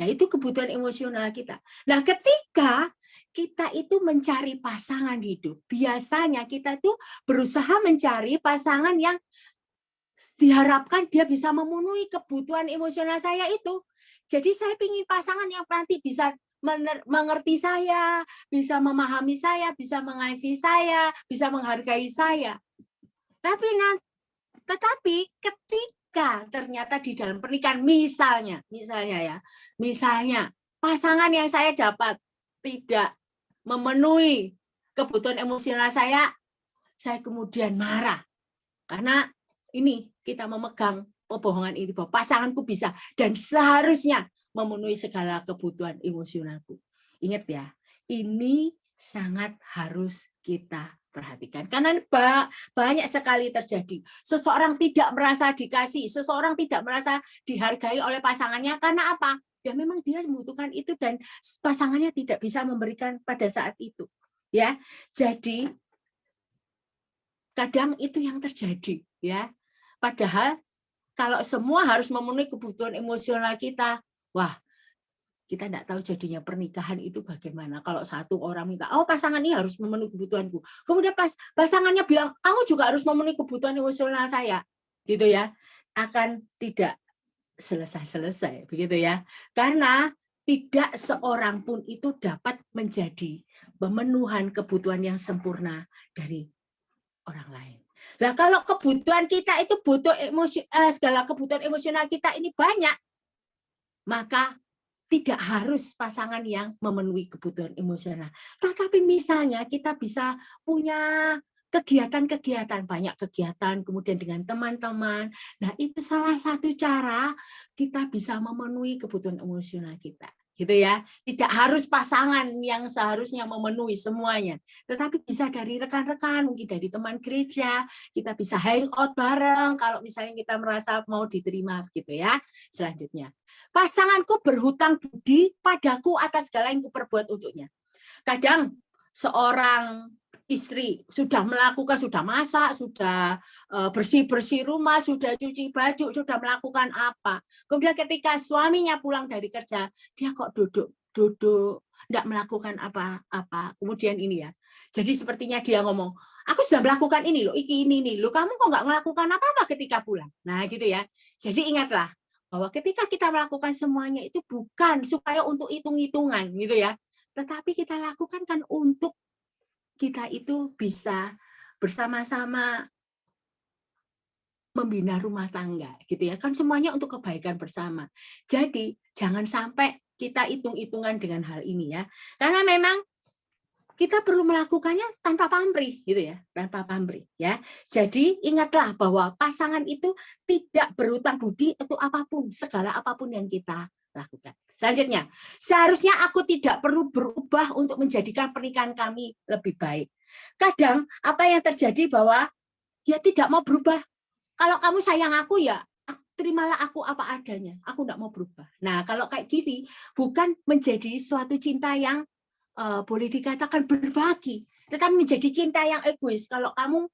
Nah, itu kebutuhan emosional kita. Nah, ketika kita itu mencari pasangan hidup, biasanya kita itu berusaha mencari pasangan yang diharapkan dia bisa memenuhi kebutuhan emosional saya itu. Jadi saya ingin pasangan yang nanti bisa mengerti saya, bisa memahami saya, bisa mengasihi saya, bisa menghargai saya. Tetapi ketika ternyata di dalam pernikahan misalnya pasangan yang saya dapat tidak memenuhi kebutuhan emosional saya kemudian marah karena ini kita memegang pebohongan ini bahwa pasanganku bisa dan seharusnya memenuhi segala kebutuhan emosionalku. Ingat ya, ini sangat harus kita perhatikan. Karena banyak sekali terjadi. Seseorang tidak merasa dikasih, seseorang tidak merasa dihargai oleh pasangannya. Karena apa? Ya memang dia membutuhkan itu dan pasangannya tidak bisa memberikan pada saat itu. Ya, jadi kadang itu yang terjadi. Ya, padahal kalau semua harus memenuhi kebutuhan emosional kita, wah, kita tidak tahu jadinya pernikahan itu bagaimana. Kalau satu orang minta, oh pasangan ini harus memenuhi kebutuhanku. Kemudian pasangannya bilang, kamu juga harus memenuhi kebutuhan emosional saya. Gitu ya. Akan tidak selesai-selesai. Begitu ya. Karena tidak seorang pun itu dapat menjadi pemenuhan kebutuhan yang sempurna dari orang lain. Nah, kalau kebutuhan kita itu butuh segala kebutuhan emosional kita ini banyak, maka tidak harus pasangan yang memenuhi kebutuhan emosional. Tetapi misalnya kita bisa punya kegiatan-kegiatan, banyak kegiatan, kemudian dengan teman-teman. Nah, itu salah satu cara kita bisa memenuhi kebutuhan emosional kita. Gitu ya. Tidak harus pasangan yang seharusnya memenuhi semuanya, tetapi bisa dari rekan-rekan, mungkin dari teman gereja, kita bisa hangout bareng kalau misalnya kita merasa mau diterima gitu ya. Selanjutnya, pasanganku berhutang budi padaku atas segala yang kuperbuat untuknya. Kadang seorang istri sudah melakukan, sudah masak, sudah bersih-bersih rumah, sudah cuci baju, sudah melakukan apa. Kemudian ketika suaminya pulang dari kerja, dia kok duduk, tidak melakukan apa-apa. Kemudian ini ya, jadi sepertinya dia ngomong, aku sudah melakukan ini loh, ini loh, kamu kok nggak melakukan apa-apa ketika pulang. Nah gitu ya. Jadi ingatlah bahwa ketika kita melakukan semuanya itu bukan supaya untuk hitung-hitungan gitu ya, tetapi kita lakukan kan untuk kita itu bisa bersama-sama membina rumah tangga gitu ya, kan semuanya untuk kebaikan bersama. Jadi jangan sampai kita hitung-hitungan dengan hal ini ya, karena memang kita perlu melakukannya tanpa pamrih gitu ya, tanpa pamrih ya. Jadi ingatlah bahwa pasangan itu tidak berhutang budi untuk apapun, segala apapun yang kita lakukan. Selanjutnya, seharusnya aku tidak perlu berubah untuk menjadikan pernikahan kami lebih baik. Kadang apa yang terjadi bahwa dia tidak mau berubah. Kalau kamu sayang aku ya, terimalah aku apa adanya. Aku tidak mau berubah. Nah, kalau kayak gini, bukan menjadi suatu cinta yang boleh dikatakan berbagi, tetapi menjadi cinta yang egois. Kalau kamu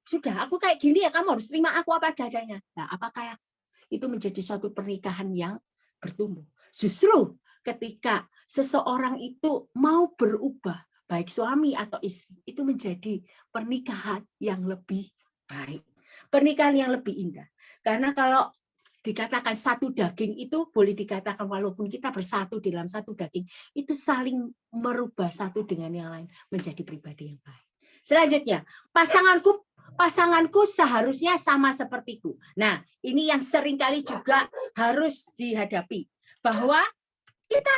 sudah, aku kayak gini ya, kamu harus terima aku apa adanya. Nah, apakah itu menjadi suatu pernikahan yang bertumbuh? Justru ketika seseorang itu mau berubah, baik suami atau istri, itu menjadi pernikahan yang lebih baik, pernikahan yang lebih indah. Karena kalau dikatakan satu daging itu boleh dikatakan walaupun kita bersatu dalam satu daging, itu saling merubah satu dengan yang lain menjadi pribadi yang baik. Selanjutnya, pasanganku seharusnya sama sepertiku. Nah, ini yang seringkali juga harus dihadapi, bahwa kita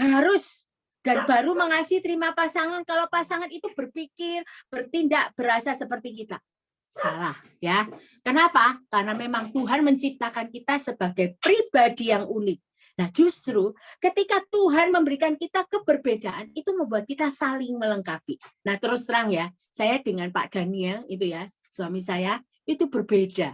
harus dan baru mengasihi terima pasangan kalau pasangan itu berpikir, bertindak, berasa seperti kita. Salah ya. Kenapa? Karena memang Tuhan menciptakan kita sebagai pribadi yang unik. Nah, justru ketika Tuhan memberikan kita keberbedaan, itu membuat kita saling melengkapi. Nah, terus terang ya, saya dengan Pak Daniel itu ya, suami saya, itu berbeda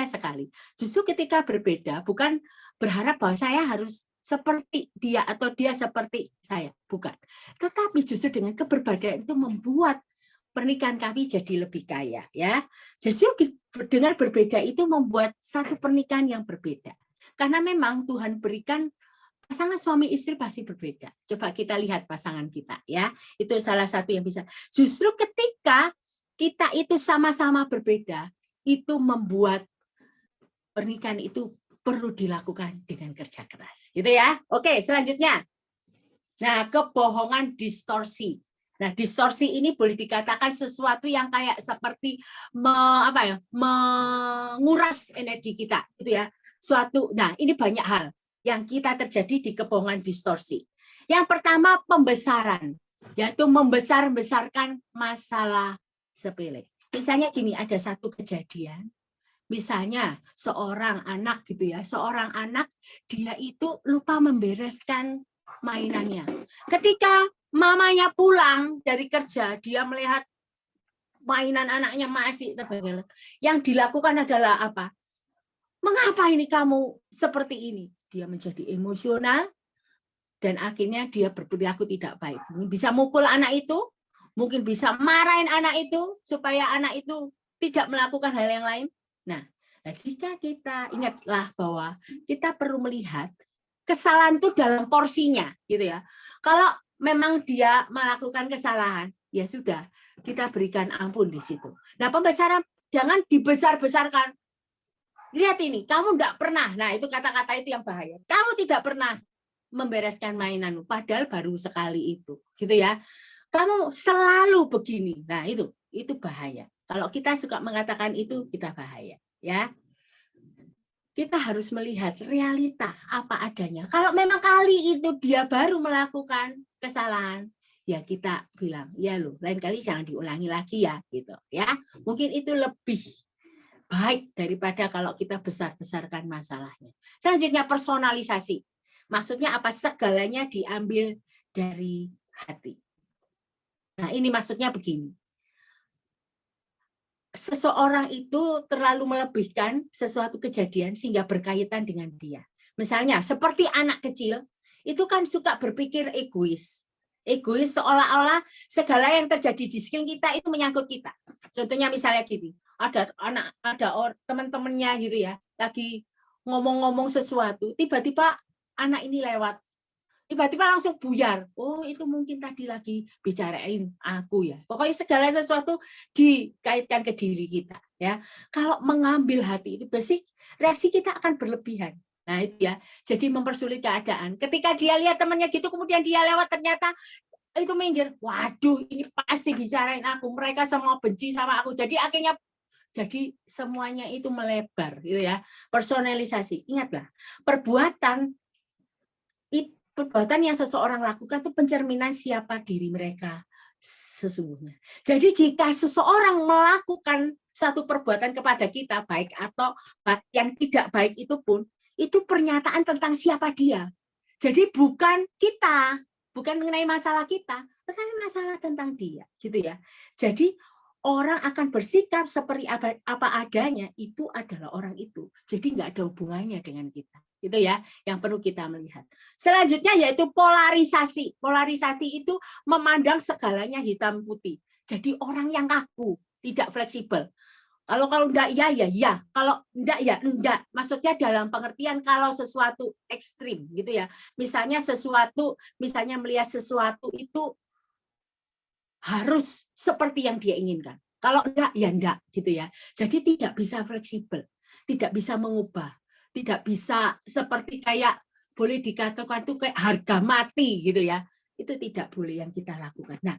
sekali. Justru ketika berbeda, bukan berharap bahwa saya harus seperti dia atau dia seperti saya, bukan. Tetapi justru dengan keberbedaan itu membuat pernikahan kami jadi lebih kaya ya. Justru dengan berbeda itu membuat satu pernikahan yang berbeda. Karena memang Tuhan berikan pasangan suami istri pasti berbeda. Coba kita lihat pasangan kita ya. Itu salah satu yang bisa. Justru ketika kita itu sama-sama berbeda, itu membuat pernikahan itu perlu dilakukan dengan kerja keras. Gitu ya. Oke, selanjutnya. Nah, kebohongan distorsi. Nah, distorsi ini boleh dikatakan sesuatu yang kayak seperti menguras energi kita, gitu ya. Nah, ini banyak hal yang kita terjadi di kebohongan distorsi. Yang pertama, pembesaran, yaitu membesar-besarkan masalah sepele. Misalnya gini, ada satu kejadian, misalnya seorang anak gitu ya, seorang anak dia itu lupa membereskan mainannya. Ketika mamanya pulang dari kerja, dia melihat mainan anaknya masih terbengkelai. Yang dilakukan adalah apa? Mengapa ini kamu seperti ini? Dia menjadi emosional dan akhirnya dia berperilaku tidak baik. Bisa mukul anak itu, mungkin bisa marahin anak itu supaya anak itu tidak melakukan hal yang lain. Nah, jika kita ingatlah bahwa kita perlu melihat kesalahan itu dalam porsinya, gitu ya. Kalau memang dia melakukan kesalahan, ya sudah, kita berikan ampun di situ. Nah, pembesaran jangan dibesar-besarkan. Lihat ini, kamu tidak pernah. Nah, itu kata-kata itu yang bahaya. Kamu tidak pernah membereskan mainanmu, padahal baru sekali itu, gitu ya. Kamu selalu begini. Nah, itu bahaya. Kalau kita suka mengatakan itu, kita bahaya, ya. Kita harus melihat realita apa adanya. Kalau memang kali itu dia baru melakukan kesalahan, ya kita bilang, ya loh, lain kali jangan diulangi lagi ya, gitu ya. Mungkin itu lebih baik daripada kalau kita besar-besarkan masalahnya. Selanjutnya personalisasi. Maksudnya apa? Segalanya diambil dari hati. Nah, ini maksudnya begini. Seseorang itu terlalu melebihkan sesuatu kejadian sehingga berkaitan dengan dia. Misalnya, seperti anak kecil, itu kan suka berpikir egois. Egois seolah-olah segala yang terjadi di sekeliling kita itu menyangkut kita. Contohnya misalnya gini, ada teman-temannya gitu ya, lagi ngomong-ngomong sesuatu, tiba-tiba anak ini lewat, tiba-tiba langsung buyar. Oh, itu mungkin tadi lagi bicarain aku ya. Pokoknya segala sesuatu dikaitkan ke diri kita ya. Kalau mengambil hati itu basic, reaksi kita akan berlebihan. Nah, itu ya. Jadi mempersulit keadaan. Ketika dia lihat temannya gitu, kemudian dia lewat, ternyata itu minggir. Waduh, ini pasti bicarain aku. Mereka semua benci sama aku. Jadi akhirnya semuanya itu melebar gitu ya. Personalisasi. Ingatlah, perbuatan yang seseorang lakukan itu pencerminan siapa diri mereka sesungguhnya. Jadi jika seseorang melakukan satu perbuatan kepada kita, baik atau yang tidak baik itu pun, itu pernyataan tentang siapa dia. Jadi bukan kita, bukan mengenai masalah kita, tetapi masalah tentang dia, gitu ya. Jadi orang akan bersikap seperti apa adanya, itu adalah orang itu. Jadi nggak ada hubungannya dengan kita. Gitu ya, yang perlu kita melihat. Selanjutnya yaitu polarisasi. Polarisasi itu memandang segalanya hitam putih. Jadi orang yang kaku, tidak fleksibel. Kalau enggak ya, kalau enggak ya enggak. Maksudnya dalam pengertian kalau sesuatu ekstrim gitu ya. Misalnya melihat sesuatu itu harus seperti yang dia inginkan. Kalau enggak ya enggak gitu ya. Jadi tidak bisa fleksibel, tidak bisa mengubah, tidak bisa seperti kayak boleh dikatakan itu kayak harga mati gitu ya. Itu tidak boleh yang kita lakukan. Nah,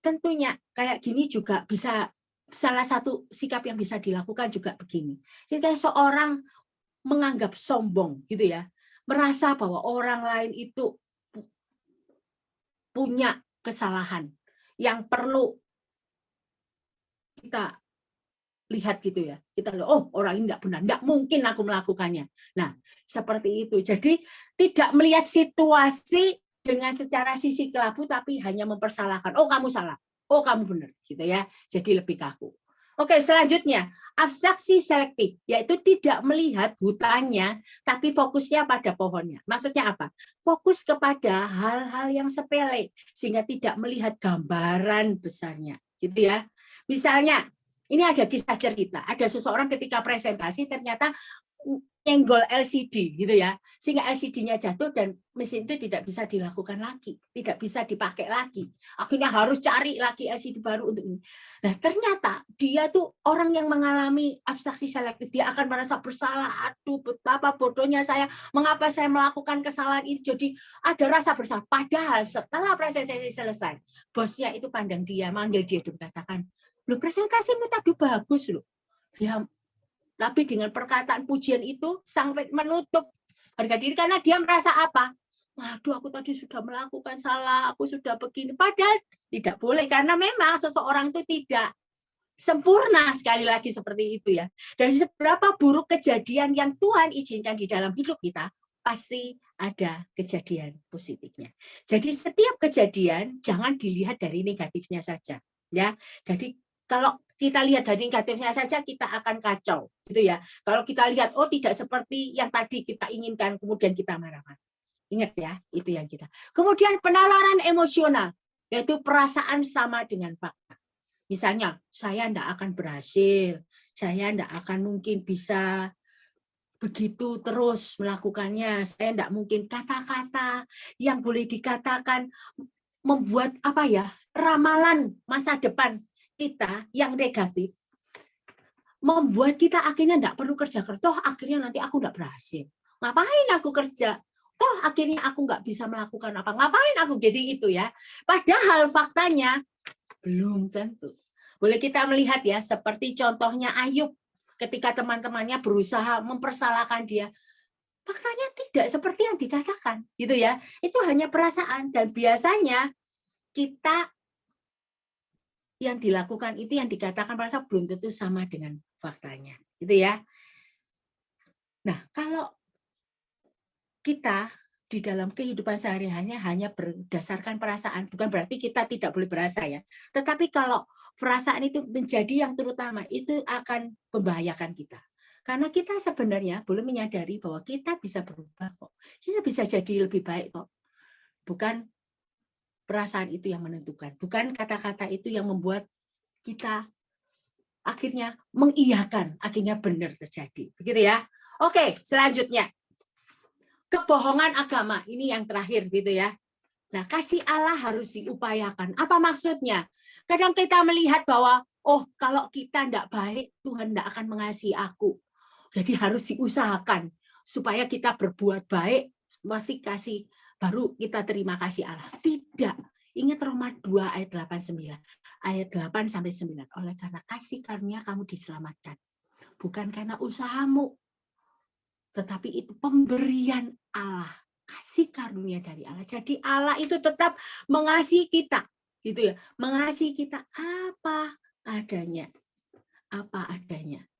tentunya kayak gini juga bisa. Salah satu sikap yang bisa dilakukan juga begini. Jika seorang menganggap sombong gitu ya, merasa bahwa orang lain itu punya kesalahan yang perlu kita lihat gitu ya. Kita lihat, oh orang ini tidak benar, tidak mungkin aku melakukannya. Nah, seperti itu. Jadi tidak melihat situasi dengan secara sisi kelabu, tapi hanya mempersalahkan. Oh kamu salah. Oh kamu benar gitu ya. Jadi lebih kaku. Oke, selanjutnya abstraksi selektif, yaitu tidak melihat hutannya tapi fokusnya pada pohonnya. Maksudnya apa? Fokus kepada hal-hal yang sepele sehingga tidak melihat gambaran besarnya, gitu ya. Misalnya ini ada kisah cerita, ada seseorang ketika presentasi ternyata nyenggol LCD gitu ya, sehingga LCD-nya jatuh dan mesin itu tidak bisa dilakukan lagi, tidak bisa dipakai lagi. Akhirnya harus cari lagi LCD baru untuk ini. Nah, ternyata dia tuh orang yang mengalami abstraksi selektif, dia akan merasa bersalah, aduh betapa bodohnya saya, mengapa saya melakukan kesalahan itu. Jadi ada rasa bersalah. Padahal setelah presentasi selesai, bosnya itu pandang dia, manggil dia dan katakan, "Loh, presentasimu tadi bagus loh." Dia tapi dengan perkataan pujian itu sampai menutup harga diri karena dia merasa apa? Waduh, aku tadi sudah melakukan salah, aku sudah begini. Padahal tidak boleh karena memang seseorang itu tidak sempurna, sekali lagi seperti itu ya. Dan seberapa buruk kejadian yang Tuhan izinkan di dalam hidup kita, pasti ada kejadian positifnya. Jadi setiap kejadian jangan dilihat dari negatifnya saja, ya. Jadi kalau kita lihat dari negatifnya saja, kita akan kacau, gitu ya. Kalau kita lihat, oh tidak seperti yang tadi kita inginkan, kemudian kita marah-marah. Ingat ya, itu yang kita. Kemudian penalaran emosional, yaitu perasaan sama dengan fakta. Misalnya, saya tidak akan berhasil, saya tidak akan mungkin bisa begitu terus melakukannya, saya tidak mungkin. Kata-kata yang boleh dikatakan membuat apa ya, ramalan masa depan kita yang negatif membuat kita akhirnya tidak perlu kerja keras. Toh akhirnya nanti aku tidak berhasil. Ngapain aku kerja? Toh akhirnya aku nggak bisa melakukan apa. Ngapain aku jadi itu ya? Padahal faktanya belum tentu. Boleh kita melihat ya, seperti contohnya Ayub ketika teman-temannya berusaha mempersalahkan dia. Faktanya tidak seperti yang dikatakan, gitu ya. Itu hanya perasaan dan biasanya kita yang dilakukan itu yang dikatakan perasa belum tentu sama dengan faktanya, gitu ya. Nah, kalau kita di dalam kehidupan sehari-hari hanya berdasarkan perasaan, bukan berarti kita tidak boleh berasa ya. Tetapi kalau perasaan itu menjadi yang terutama, itu akan membahayakan kita. Karena kita sebenarnya boleh menyadari bahwa kita bisa berubah kok. Kita bisa jadi lebih baik kok. Bukan perasaan itu yang menentukan. Bukan kata-kata itu yang membuat kita akhirnya mengiyakan, akhirnya benar terjadi. Begitu ya. Oke, selanjutnya. Kebohongan agama, ini yang terakhir gitu ya. Nah, kasih Allah harus diupayakan. Apa maksudnya? Kadang kita melihat bahwa, oh kalau kita tidak baik, Tuhan tidak akan mengasihi aku. Jadi harus diusahakan supaya kita berbuat baik, masih kasih baru kita terima kasih Allah. Tidak. Ingat Roma 2 ayat 8-9. Ayat 8-9. Oleh karena kasih karunia kamu diselamatkan. Bukan karena usahamu. Tetapi itu pemberian Allah, kasih karunia dari Allah. Jadi Allah itu tetap mengasihi kita, gitu ya, mengasihi kita apa adanya,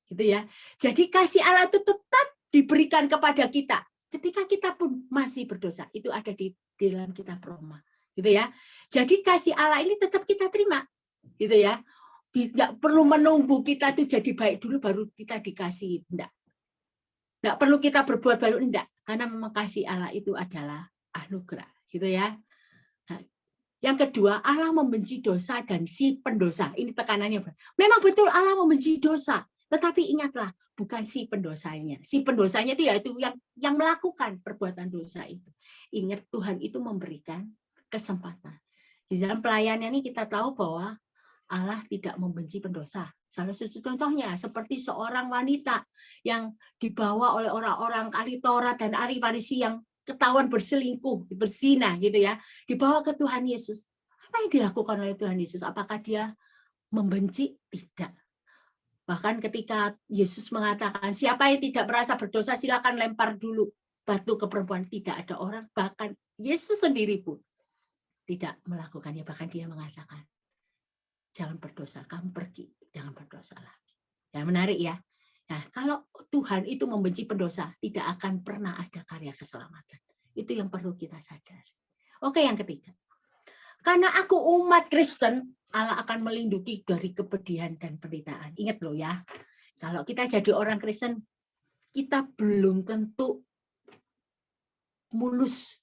gitu ya. Jadi kasih Allah itu tetap diberikan kepada kita, ketika kita pun masih berdosa. Itu ada di dalam kitab Roma, gitu ya. Jadi kasih Allah ini tetap kita terima, gitu ya. Tidak perlu menunggu kita itu jadi baik dulu baru kita dikasih, enggak. Nggak perlu kita berbuat baru, enggak. Karena memang kasih Allah itu adalah anugerah. Gitu ya. Nah, yang kedua, Allah membenci dosa dan si pendosa. Ini tekanannya. Memang betul Allah membenci dosa. Tetapi ingatlah, bukan si pendosanya. Si pendosanya itu yaitu yang melakukan perbuatan dosa itu. Ingat Tuhan itu memberikan kesempatan. Di dalam pelayanan ini kita tahu bahwa Allah tidak membenci pendosa. Salah satu contohnya seperti seorang wanita yang dibawa oleh orang-orang ahli Taurat dan ahli Farisi yang ketahuan berselingkuh, berzina gitu ya, dibawa ke Tuhan Yesus. Apa yang dilakukan oleh Tuhan Yesus? Apakah dia membenci? Tidak. Bahkan ketika Yesus mengatakan, siapa yang tidak merasa berdosa silakan lempar dulu batu ke perempuan. Tidak ada orang, bahkan Yesus sendiri pun tidak melakukannya. Bahkan dia mengatakan, jangan berdosa, kamu pergi, jangan berdosa lagi. Ya, menarik ya. Nah, kalau Tuhan itu membenci pendosa, tidak akan pernah ada karya keselamatan. Itu yang perlu kita sadari. Oke, yang ketiga. Karena aku umat Kristen, Allah akan melindungi dari kepedihan dan penderitaan. Ingat loh ya, kalau kita jadi orang Kristen, kita belum tentu mulus.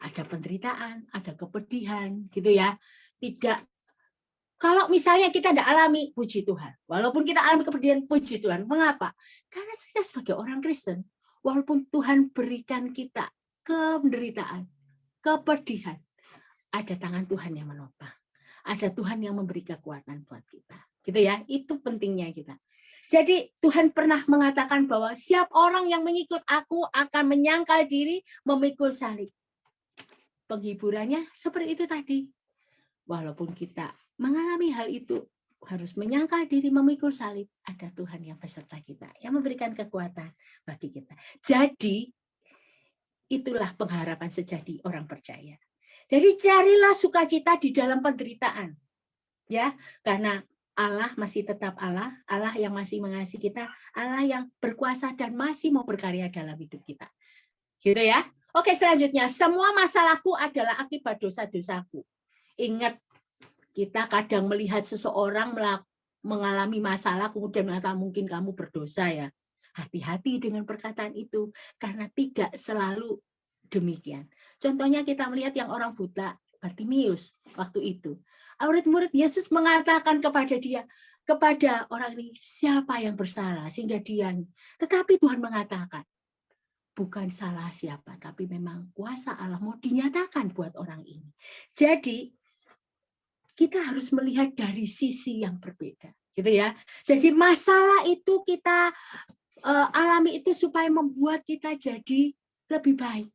Ada penderitaan, ada kepedihan, gitu ya. Tidak. Kalau misalnya kita tidak alami, puji Tuhan. Walaupun kita alami kepedihan, puji Tuhan. Mengapa? Karena kita sebagai orang Kristen, walaupun Tuhan berikan kita penderitaan, kepedihan, ada tangan Tuhan yang menopang. Ada Tuhan yang memberi kekuatan buat kita. Gitu ya, itu pentingnya kita. Jadi Tuhan pernah mengatakan bahwa siap orang yang mengikut aku akan menyangkal diri, memikul salib. Penghiburannya seperti itu tadi. Walaupun kita mengalami hal itu, harus menyangkal diri, memikul salib, ada Tuhan yang beserta kita, yang memberikan kekuatan bagi kita. Jadi, itulah pengharapan sejati orang percaya. Jadi, carilah sukacita di dalam penderitaan. Ya, karena Allah masih tetap Allah, Allah yang masih mengasihi kita, Allah yang berkuasa dan masih mau berkarya dalam hidup kita. Gitu ya. Oke, selanjutnya, semua masalahku adalah akibat dosa-dosaku. Ingat, kita kadang melihat seseorang mengalami masalah, kemudian mengatakan mungkin kamu berdosa ya. Hati-hati dengan perkataan itu, karena tidak selalu demikian. Contohnya kita melihat yang orang buta, Bartimius, waktu itu. Murid-murid Yesus mengatakan kepada dia, kepada orang ini, siapa yang bersalah sehingga dia. Tetapi Tuhan mengatakan, bukan salah siapa, tapi memang kuasa Allah mau dinyatakan buat orang ini. Jadi, kita harus melihat dari sisi yang berbeda, gitu ya. Jadi masalah itu kita alami itu supaya membuat kita jadi lebih baik.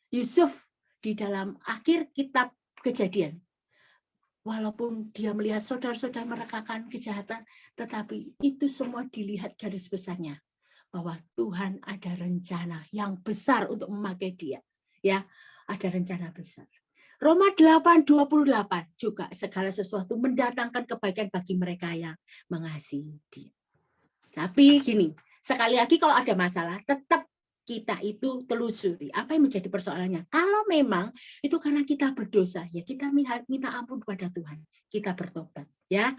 Yusuf di dalam akhir kitab Kejadian, walaupun dia melihat saudara-saudara merekakan kejahatan, tetapi itu semua dilihat garis besarnya bahwa Tuhan ada rencana yang besar untuk memakai dia, ya, ada rencana besar. Roma 8:28 juga segala sesuatu mendatangkan kebaikan bagi mereka yang mengasihi Dia. Tapi gini, sekali lagi kalau ada masalah tetap kita itu telusuri apa yang menjadi persoalannya. Kalau memang itu karena kita berdosa, ya kita minta ampun kepada Tuhan. Kita bertobat, ya.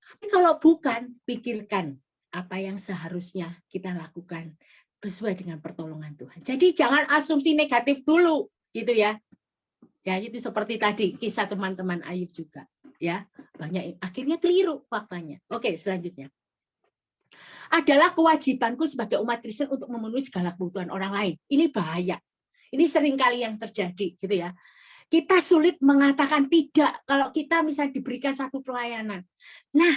Tapi kalau bukan, pikirkan apa yang seharusnya kita lakukan sesuai dengan pertolongan Tuhan. Jadi jangan asumsi negatif dulu, gitu ya. Ya, itu seperti tadi kisah teman-teman Ayub juga, ya. Banyak akhirnya keliru faktanya. Oke, selanjutnya. Adalah kewajibanku sebagai umat Kristen untuk memenuhi segala kebutuhan orang lain. Ini bahaya. Ini seringkali yang terjadi, gitu ya. Kita sulit mengatakan tidak kalau kita misalnya diberikan satu pelayanan. Nah,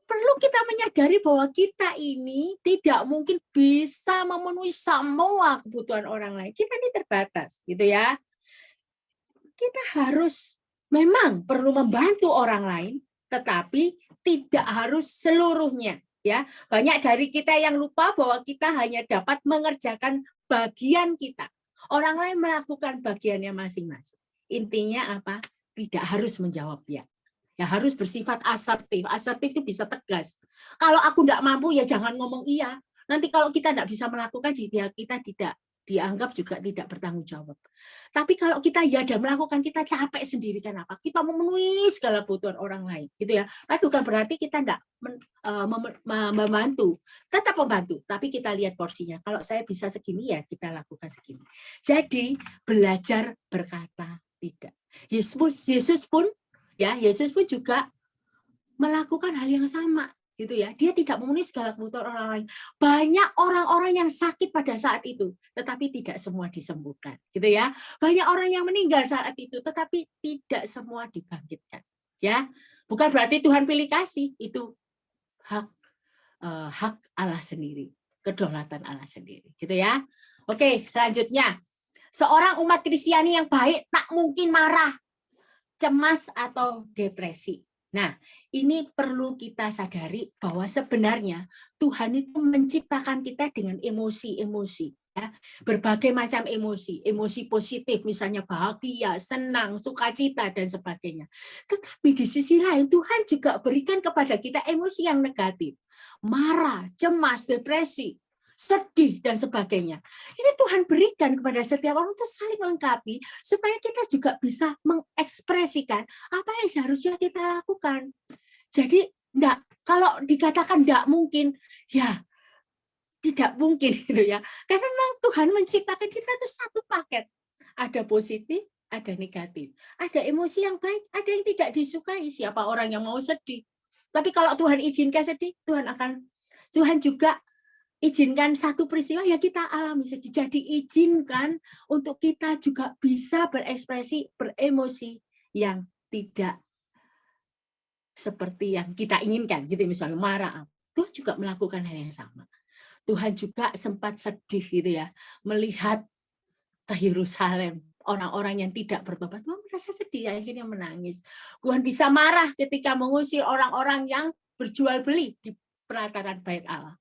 perlu kita menyadari bahwa kita ini tidak mungkin bisa memenuhi semua kebutuhan orang lain. Kita ini terbatas, gitu ya. Kita harus memang perlu membantu orang lain, tetapi tidak harus seluruhnya. Ya, banyak dari kita yang lupa bahwa kita hanya dapat mengerjakan bagian kita. Orang lain melakukan bagiannya masing-masing. Intinya apa? Tidak harus menjawab ya. Ya harus bersifat asertif. Asertif itu bisa tegas. Kalau aku tidak mampu ya jangan ngomong iya. Nanti kalau kita tidak bisa melakukan, kita tidak dianggap juga tidak bertanggung jawab. Tapi kalau kita ya dan melakukan, kita capek sendiri. Kenapa? Kita memenuhi segala kebutuhan orang lain, gitu ya. Tapi bukan berarti kita tidak membantu, tetap membantu. Tapi kita lihat porsinya. Kalau saya bisa segini ya kita lakukan segini. Jadi belajar berkata tidak. Yesus pun juga melakukan hal yang sama. Gitu ya, dia tidak memenuhi segala kebutuhan orang lain. Banyak orang-orang yang sakit pada saat itu, tetapi tidak semua disembuhkan, gitu ya. Banyak orang yang meninggal saat itu, tetapi tidak semua dibangkitkan, ya. Bukan berarti Tuhan pilih kasih, itu hak Allah sendiri, kedaulatan Allah sendiri, gitu ya. Oke, selanjutnya, seorang umat Kristiani yang baik tak mungkin marah, cemas atau depresi. Nah, ini perlu kita sadari bahwa sebenarnya Tuhan itu menciptakan kita dengan emosi-emosi, ya, berbagai macam emosi, emosi positif, misalnya bahagia, senang, sukacita dan sebagainya. Tetapi di sisi lain Tuhan juga berikan kepada kita emosi yang negatif, marah, cemas, depresi, sedih dan sebagainya. Ini Tuhan berikan kepada setiap orang untuk saling melengkapi supaya kita juga bisa mengekspresikan apa yang seharusnya kita lakukan. Jadi kalau dikatakan tidak mungkin, ya tidak mungkin gitu ya. Karena memang Tuhan menciptakan kita itu satu paket. Ada positif, ada negatif. Ada emosi yang baik, ada yang tidak disukai. Siapa orang yang mau sedih? Tapi kalau Tuhan izinkan sedih, Tuhan juga izinkan satu peristiwa ya kita alami sedih. Jadi izinkan untuk kita juga bisa berekspresi, beremosi yang tidak seperti yang kita inginkan, gitu misalnya marah. Tuhan juga melakukan hal yang sama. Tuhan juga sempat sedih gitu ya, melihat ke Yerusalem, orang-orang yang tidak bertobat. Tuhan merasa sedih, akhirnya menangis. Tuhan bisa marah ketika mengusir orang-orang yang berjual beli di pelataran Bait Allah.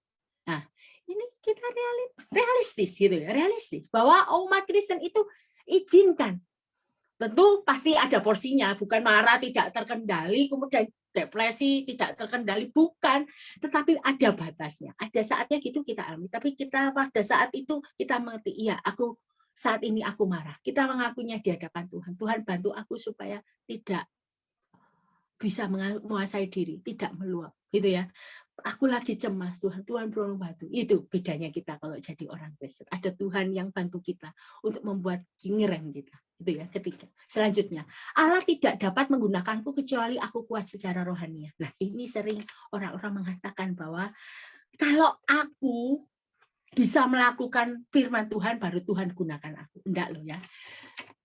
Nah, ini kita realistis gitu ya, realistis bahwa umat Kristen itu izinkan. Tentu pasti ada porsinya, bukan marah tidak terkendali, kemudian depresi tidak terkendali, bukan, tetapi ada batasnya. Ada saatnya gitu kita alami, tapi kita pada saat itu kita mengerti, iya, saat ini aku marah. Kita mengakuinya di hadapan Tuhan. Tuhan bantu aku supaya tidak bisa menguasai diri, tidak meluap, gitu ya. Aku lagi cemas, Tuhan perlu bantu. Itu bedanya kita kalau jadi orang Kristen. Ada Tuhan yang bantu kita untuk membuat ngerem kita. Itu ya, ketiga. Selanjutnya, Allah tidak dapat menggunakanku kecuali aku kuat secara rohani. Nah, ini sering orang-orang mengatakan bahwa kalau aku bisa melakukan firman Tuhan, baru Tuhan gunakan aku. Enggak loh ya.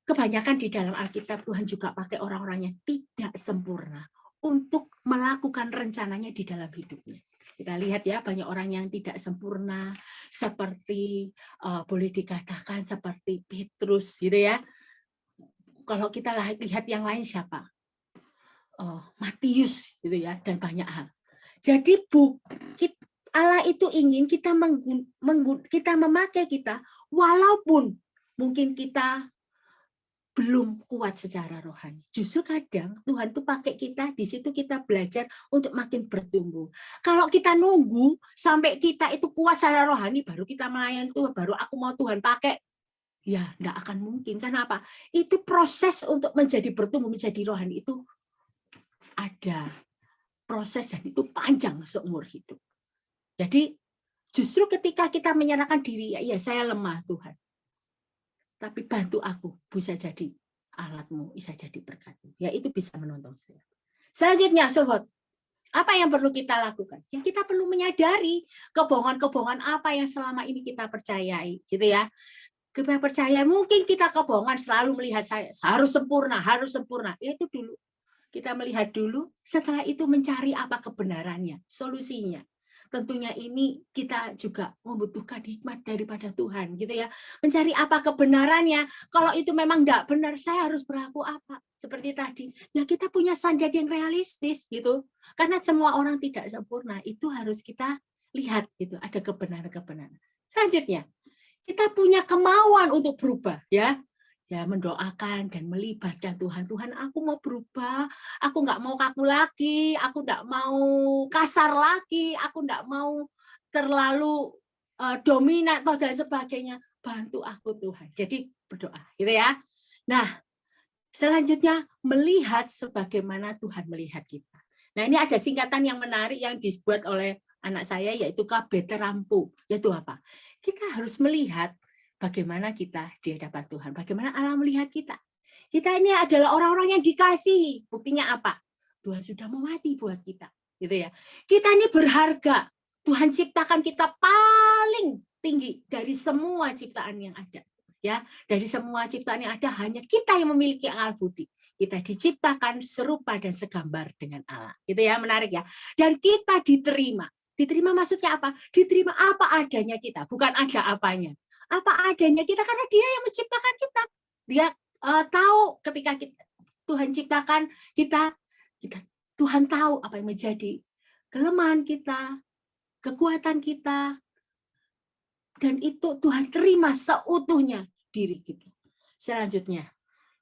Kebanyakan di dalam Alkitab Tuhan juga pakai orang-orang yang tidak sempurna untuk melakukan rencananya di dalam hidupnya. Kita lihat ya, banyak orang yang tidak sempurna, seperti boleh dikatakan seperti Petrus gitu ya. Kalau kita lihat yang lain siapa? Matius gitu ya, dan banyak hal. Jadi Allah itu ingin kita memakai kita, walaupun mungkin kita belum kuat secara rohani. Justru kadang Tuhan tuh pakai kita, di situ kita belajar untuk makin bertumbuh. Kalau kita nunggu sampai kita itu kuat secara rohani, baru kita melayani Tuhan, baru aku mau Tuhan pakai, ya enggak akan mungkin. Kenapa? Itu proses untuk menjadi bertumbuh, menjadi rohani itu ada proses dan itu panjang seumur hidup. Jadi justru ketika kita menyerahkan diri, ya saya lemah Tuhan. Tapi bantu aku, bisa jadi alatmu, bisa jadi berkatmu. Ya itu bisa menolong saya. Selanjutnya, sobat, apa yang perlu kita lakukan? Ya kita perlu menyadari kebohongan-kebohongan apa yang selama ini kita percayai, gitu ya. Kita percaya mungkin kita kebohongan selalu melihat saya harus sempurna, harus sempurna. Itu dulu. Kita melihat dulu, setelah itu mencari apa kebenarannya, solusinya. Tentunya ini kita juga membutuhkan hikmat daripada Tuhan, gitu ya. Mencari apa kebenarannya. Kalau itu memang tidak benar, saya harus berlaku apa? Seperti tadi, ya kita punya standar yang realistis, gitu. Karena semua orang tidak sempurna, itu harus kita lihat, gitu. Ada kebenaran-kebenaran. Selanjutnya, kita punya kemauan untuk berubah, ya. Ya mendoakan dan melibatkan Tuhan. Tuhan, aku mau berubah, aku nggak mau kaku lagi, aku nggak mau kasar lagi, aku nggak mau terlalu dominan atau dan sebagainya. Bantu aku Tuhan. Jadi berdoa, gitu ya. Nah, selanjutnya melihat sebagaimana Tuhan melihat kita. Nah, ini ada singkatan yang menarik yang dibuat oleh anak saya, yaitu KBT Rampu. Yaitu apa? Kita harus melihat bagaimana kita di hadapan Tuhan, bagaimana Allah melihat kita. Kita ini adalah orang-orang yang dikasihi. Buktinya apa? Tuhan sudah mati buat kita, gitu ya. Kita ini berharga. Tuhan ciptakan kita paling tinggi dari semua ciptaan yang ada. Ya, dari semua ciptaan yang ada hanya kita yang memiliki akal budi. Kita diciptakan serupa dan segambar dengan Allah. Gitu ya, menarik ya. Dan kita diterima. Diterima maksudnya apa? Diterima apa adanya kita, bukan ada apanya. Apa adanya kita karena Dia yang menciptakan kita. Dia tahu ketika Tuhan ciptakan kita, Tuhan tahu apa yang menjadi kelemahan kita, kekuatan kita, dan itu Tuhan terima seutuhnya diri kita. Selanjutnya,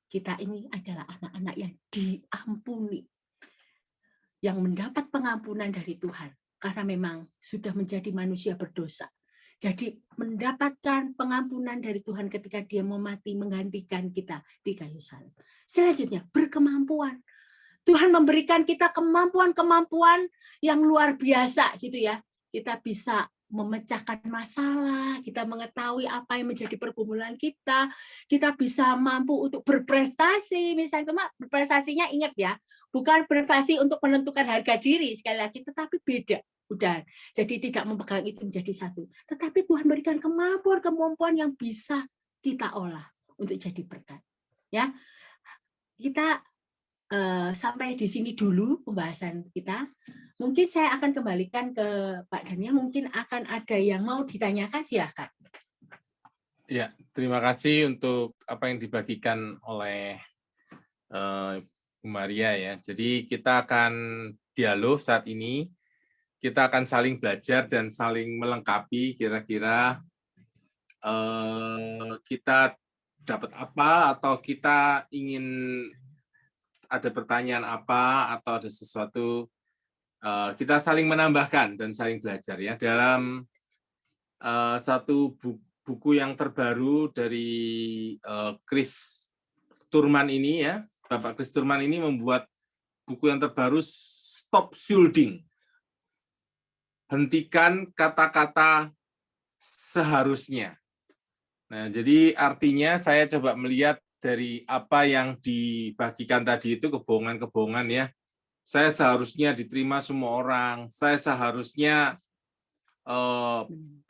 kita ini adalah anak-anak yang diampuni, yang mendapat pengampunan dari Tuhan karena memang sudah menjadi manusia berdosa. Jadi mendapatkan pengampunan dari Tuhan ketika Dia mau mati menggantikan kita di kayu salib. Selanjutnya berkemampuan. Tuhan memberikan kita kemampuan-kemampuan yang luar biasa gitu ya. Kita bisa memecahkan masalah, kita mengetahui apa yang menjadi pergumulan kita bisa mampu untuk berprestasi. Misalnya berprestasinya ingat ya, bukan berprestasi untuk menentukan harga diri sekali lagi, tetapi beda. Udah, jadi tidak memegang itu menjadi satu. Tetapi Tuhan berikan kemampuan yang bisa kita olah untuk jadi berkat. Ya, kita sampai di sini dulu pembahasan kita. Mungkin saya akan kembalikan ke Pak Daniel. Mungkin akan ada yang mau ditanyakan, silakan. Ya, terima kasih untuk apa yang dibagikan oleh Bu Maria ya. Jadi kita akan dialog saat ini. Kita akan saling belajar dan saling melengkapi kira-kira kita dapat apa atau kita ingin ada pertanyaan apa atau ada sesuatu, kita saling menambahkan dan saling belajar ya dalam satu buku yang terbaru dari Chris Turman ini ya. Bapak Chris Turman ini membuat buku yang terbaru Stop Shielding. Hentikan kata-kata seharusnya. Nah, jadi artinya saya coba melihat dari apa yang dibagikan tadi itu kebohongan-kebohongan ya. Saya seharusnya diterima semua orang, saya seharusnya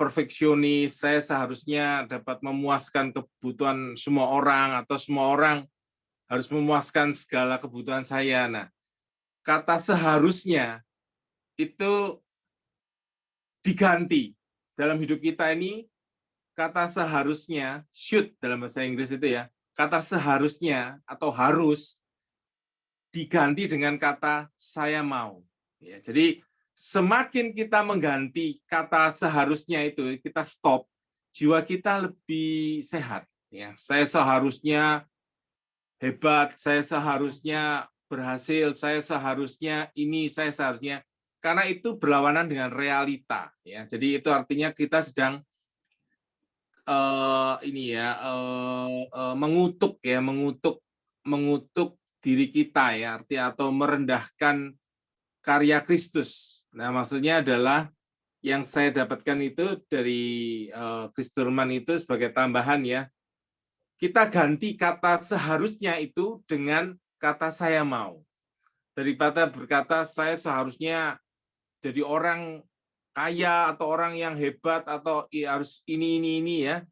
perfeksionis, saya seharusnya dapat memuaskan kebutuhan semua orang atau semua orang harus memuaskan segala kebutuhan saya. Nah, kata seharusnya itu diganti dalam hidup kita ini. Kata seharusnya, should dalam bahasa Inggris itu ya, kata seharusnya atau harus diganti dengan kata saya mau. Ya, jadi semakin kita mengganti kata seharusnya itu, kita stop, jiwa kita lebih sehat. Ya, saya seharusnya hebat, saya seharusnya berhasil, saya seharusnya ini, saya seharusnya, karena itu berlawanan dengan realita, ya. Jadi itu artinya kita sedang mengutuk ya, mengutuk diri kita ya, atau merendahkan karya Kristus. Nah, maksudnya adalah yang saya dapatkan itu dari Kristurman itu sebagai tambahan ya. Kita ganti kata seharusnya itu dengan kata saya mau. Daripada berkata saya seharusnya jadi orang kaya atau orang yang hebat atau harus ini ya.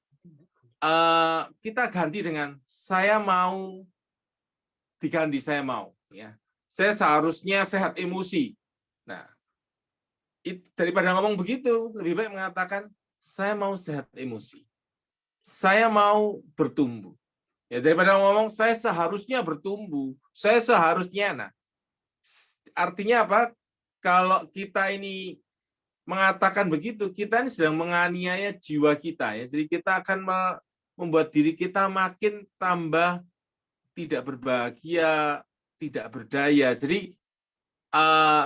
Kita ganti dengan saya mau, diganti saya mau ya. Saya seharusnya sehat emosi. Nah, daripada ngomong begitu, lebih baik mengatakan saya mau sehat emosi. Saya mau bertumbuh. Ya, daripada ngomong saya seharusnya bertumbuh, saya seharusnya. Nah, artinya apa? Kalau kita ini mengatakan begitu, kita ini sedang menganiaya jiwa kita ya. Jadi kita akan membuat diri kita makin tambah tidak berbahagia, tidak berdaya. Jadi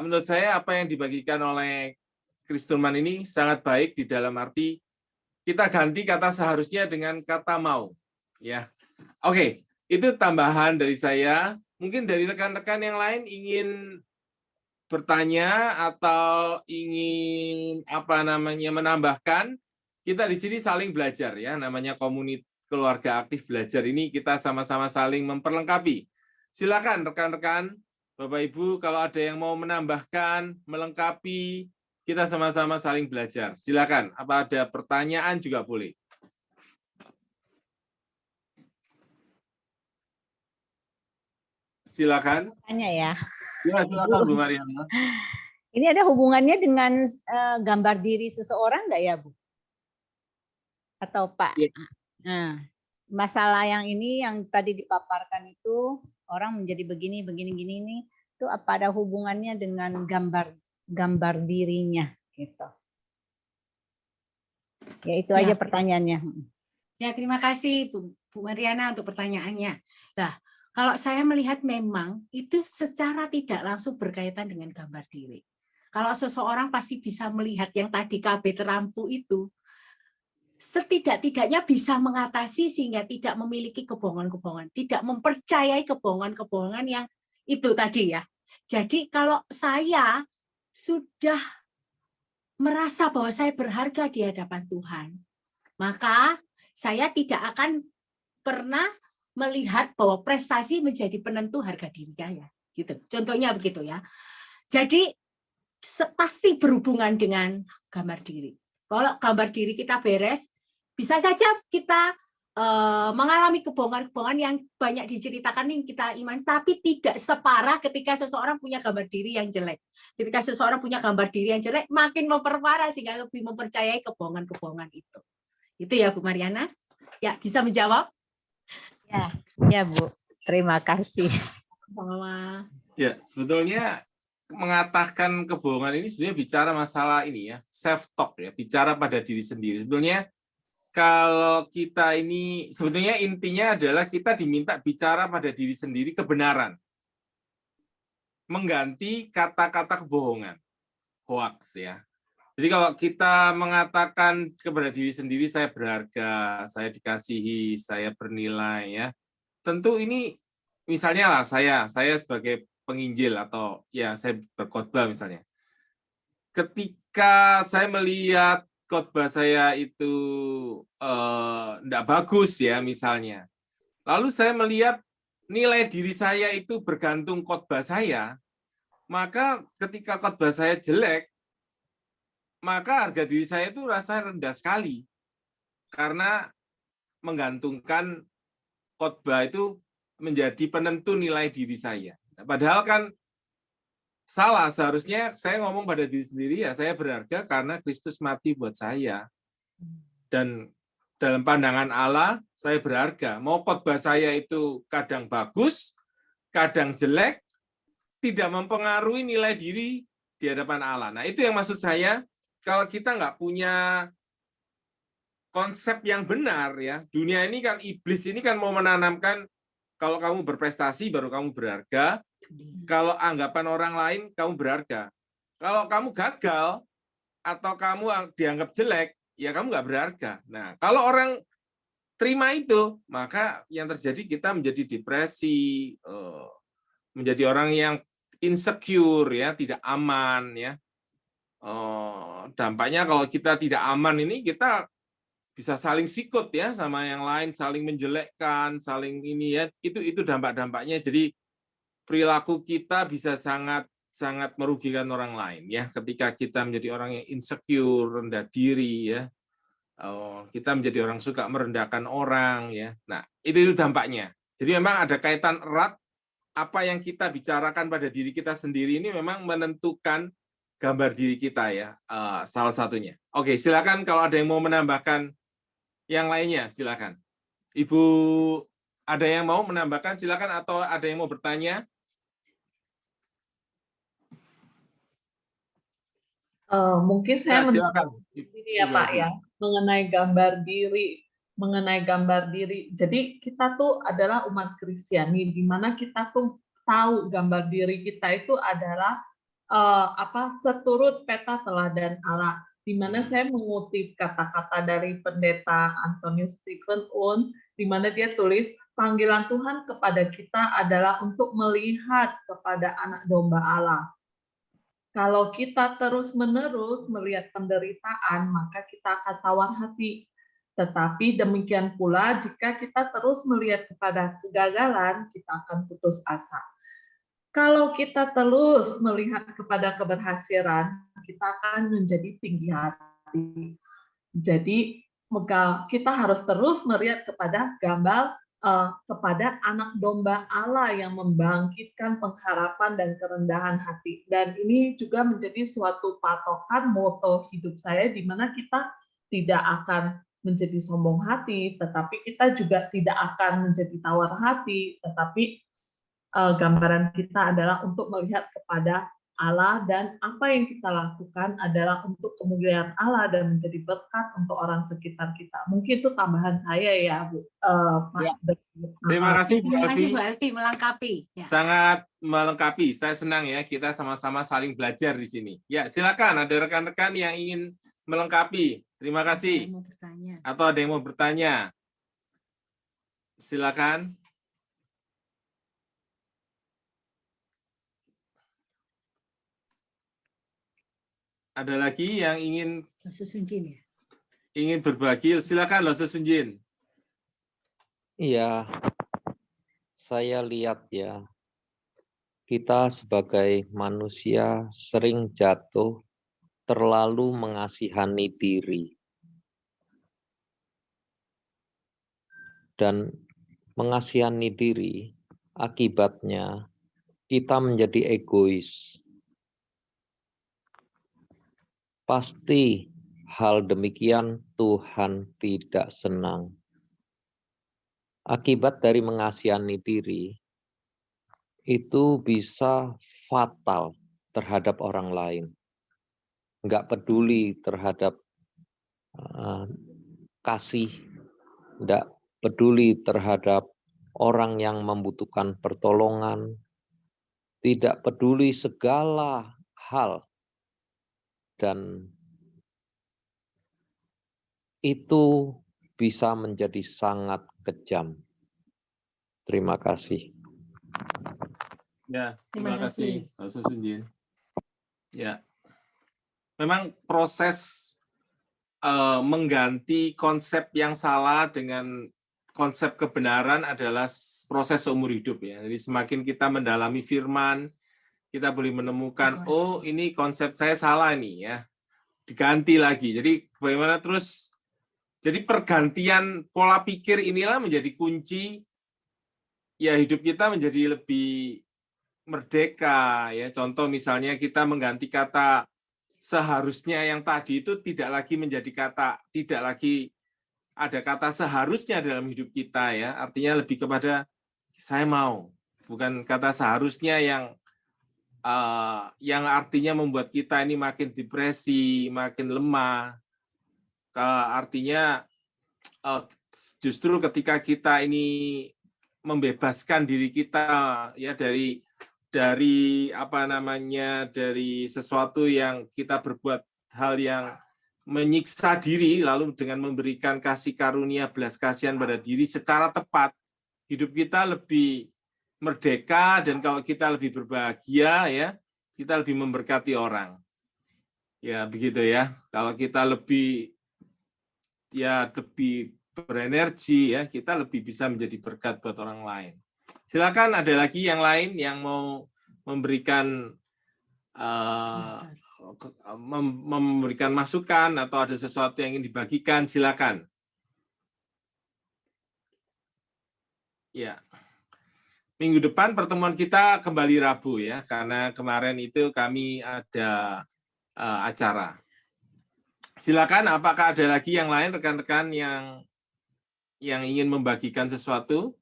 menurut saya apa yang dibagikan oleh Kristurman ini sangat baik di dalam arti kita ganti kata seharusnya dengan kata mau. Ya, oke, itu tambahan dari saya. Mungkin dari rekan-rekan yang lain ingin bertanya atau ingin menambahkan. Kita di sini saling belajar ya, namanya komunitas keluarga aktif belajar ini kita sama-sama saling memperlengkapi. Silakan rekan-rekan, Bapak Ibu, kalau ada yang mau menambahkan, melengkapi, kita sama-sama saling belajar. Silakan, apa ada pertanyaan juga boleh. Silakan. Tanya ya. Ya, silakan Bu Mariana. Ini ada hubungannya dengan gambar diri seseorang nggak ya, Bu? Atau Pak? Ya. Nah, masalah yang ini yang tadi dipaparkan itu orang menjadi begini ini itu apa ada hubungannya dengan gambar dirinya gitu. Ya itu Ya. aja pertanyaannya. Ya, terima kasih Bu Mariana untuk pertanyaannya. Nah, kalau saya melihat memang itu secara tidak langsung berkaitan dengan gambar diri. Kalau seseorang pasti bisa melihat yang tadi KB terampu itu, setidak-tidaknya bisa mengatasi sehingga tidak memiliki kebohongan-kebohongan, tidak mempercayai kebohongan-kebohongan yang itu tadi ya. Jadi kalau saya sudah merasa bahwa saya berharga di hadapan Tuhan, maka saya tidak akan pernah melihat bahwa prestasi menjadi penentu harga diri saya. Gitu. Contohnya begitu ya. Jadi pasti berhubungan dengan gambar diri. Kalau gambar diri kita beres, bisa saja kita mengalami kebohongan-kebohongan yang banyak diceritakan yang kita iman, tapi tidak separah ketika seseorang punya gambar diri yang jelek. Ketika seseorang punya gambar diri yang jelek, makin memperparah sehingga lebih mempercayai kebohongan-kebohongan itu. Itu ya Bu Mariana. Ya, bisa menjawab? Ya Bu, terima kasih. Sama. Ya, sebetulnya mengatakan kebohongan ini sebenarnya bicara masalah ini ya, self talk ya, bicara pada diri sendiri. Sebetulnya kalau kita ini sebetulnya intinya adalah kita diminta bicara pada diri sendiri kebenaran. Mengganti kata-kata kebohongan, hoax ya. Jadi kalau kita mengatakan kepada diri sendiri saya berharga, saya dikasihi, saya bernilai ya. Tentu ini misalnya lah saya sebagai penginjil atau ya saya berkhotbah misalnya. Ketika saya melihat khotbah saya itu enggak bagus ya misalnya. Lalu saya melihat nilai diri saya itu bergantung khotbah saya, maka ketika khotbah saya jelek, maka harga diri saya itu rasanya rendah sekali. Karena menggantungkan khotbah itu menjadi penentu nilai diri saya. Padahal kan salah, seharusnya saya ngomong pada diri sendiri ya, saya berharga karena Kristus mati buat saya. Dan dalam pandangan Allah, saya berharga. Mau khotbah saya itu kadang bagus, kadang jelek, tidak mempengaruhi nilai diri di hadapan Allah. Nah, itu yang maksud saya, kalau kita nggak punya konsep yang benar, ya, dunia ini kan, iblis ini kan mau menanamkan Kalau kamu berprestasi baru kamu berharga. Kalau anggapan orang lain kamu berharga. Kalau kamu gagal atau kamu dianggap jelek, ya kamu nggak berharga. Nah, kalau orang terima itu, maka yang terjadi kita menjadi depresi, menjadi orang yang insecure, ya, tidak aman, ya. Dampaknya kalau kita tidak aman ini, kita bisa saling sikut, ya, sama yang lain, saling menjelekkan, saling ini, ya. Itu dampak-dampaknya. Jadi perilaku kita bisa sangat merugikan orang lain, ya. Ketika kita menjadi orang yang insecure, rendah diri, ya. Kita menjadi orang suka merendahkan orang, ya. Nah, itu dampaknya. Jadi memang ada kaitan erat, apa yang kita bicarakan pada diri kita sendiri ini memang menentukan gambar diri kita, ya, salah satunya. Oke, silakan kalau ada yang mau menambahkan yang lainnya, silakan. Ibu, ada yang mau menambahkan, silakan, atau ada yang mau bertanya? Mungkin Ya, saya silakan. ini ya Pak ya, mengenai gambar diri. Jadi kita tuh adalah umat Kristiani, di mana kita tuh tahu gambar diri kita itu adalah seturut peta teladan Allah. Di mana saya mengutip kata-kata dari pendeta Antonius Stephen Un, di mana dia tulis, panggilan Tuhan kepada kita adalah untuk melihat kepada anak domba Allah. Kalau kita terus-menerus melihat penderitaan, maka kita akan tawar hati. Tetapi demikian pula jika kita terus melihat kepada kegagalan, kita akan putus asa. Kalau kita terus melihat kepada keberhasilan, kita akan menjadi tinggi hati. Jadi kita harus terus melihat kepada gambar kepada anak domba Allah yang membangkitkan pengharapan dan kerendahan hati. Dan ini juga menjadi suatu patokan moto hidup saya, di mana kita tidak akan menjadi sombong hati, tetapi kita juga tidak akan menjadi tawar hati, tetapi gambaran kita adalah untuk melihat kepada Allah, dan apa yang kita lakukan adalah untuk kemuliaan Allah dan menjadi berkat untuk orang sekitar kita. Mungkin itu tambahan saya ya, Bu. Pak. Ya. Terima kasih Bu Terima kasih Elvi. Bu Elvi, melengkapi. Ya. Sangat melengkapi. Saya senang ya kita sama-sama saling belajar di sini. Ya, silakan ada rekan-rekan yang ingin melengkapi. Terima kasih. Mau bertanya. Atau ada yang mau bertanya? Silakan. Ada lagi yang ingin Susunjin ya. ingin berbagi? Silakan Loh Sunjin. Iya, saya lihat ya, kita sebagai manusia sering jatuh terlalu mengasihani diri. Dan mengasihani diri, akibatnya kita menjadi egois. Pasti hal demikian Tuhan tidak senang. Akibat dari mengasihani diri, itu bisa fatal terhadap orang lain. Nggak peduli terhadap kasih, nggak peduli terhadap orang yang membutuhkan pertolongan, tidak peduli segala hal. Dan itu bisa menjadi sangat kejam. Terima kasih. Ya, terima kasih Loh Sunjin. Ya, memang proses mengganti konsep yang salah dengan konsep kebenaran adalah proses seumur hidup ya. Jadi semakin kita mendalami firman, kita boleh menemukan, oh ini konsep saya salah nih ya, diganti lagi. Jadi bagaimana terus, jadi pergantian pola pikir inilah menjadi kunci ya hidup kita menjadi lebih merdeka ya. Contoh misalnya kita mengganti kata seharusnya yang tadi itu tidak lagi menjadi kata, tidak lagi ada kata seharusnya dalam hidup kita ya. Artinya lebih kepada saya mau, bukan kata seharusnya yang artinya membuat kita ini makin depresi, makin lemah. Artinya justru ketika kita ini membebaskan diri kita ya dari dari sesuatu yang kita berbuat hal yang menyiksa diri, lalu dengan memberikan kasih karunia belas kasihan pada diri secara tepat, hidup kita lebih merdeka, dan kalau kita lebih berbahagia ya, kita lebih memberkati orang. Ya begitu ya. Kalau kita lebih berenergi ya, kita lebih bisa menjadi berkat buat orang lain. Silakan, ada lagi yang lain yang mau memberikan memberikan masukan atau ada sesuatu yang ingin dibagikan, silakan. Ya. Minggu depan pertemuan kita kembali Rabu ya, karena kemarin itu kami ada acara. Silakan, apakah ada lagi yang lain rekan-rekan yang ingin membagikan sesuatu?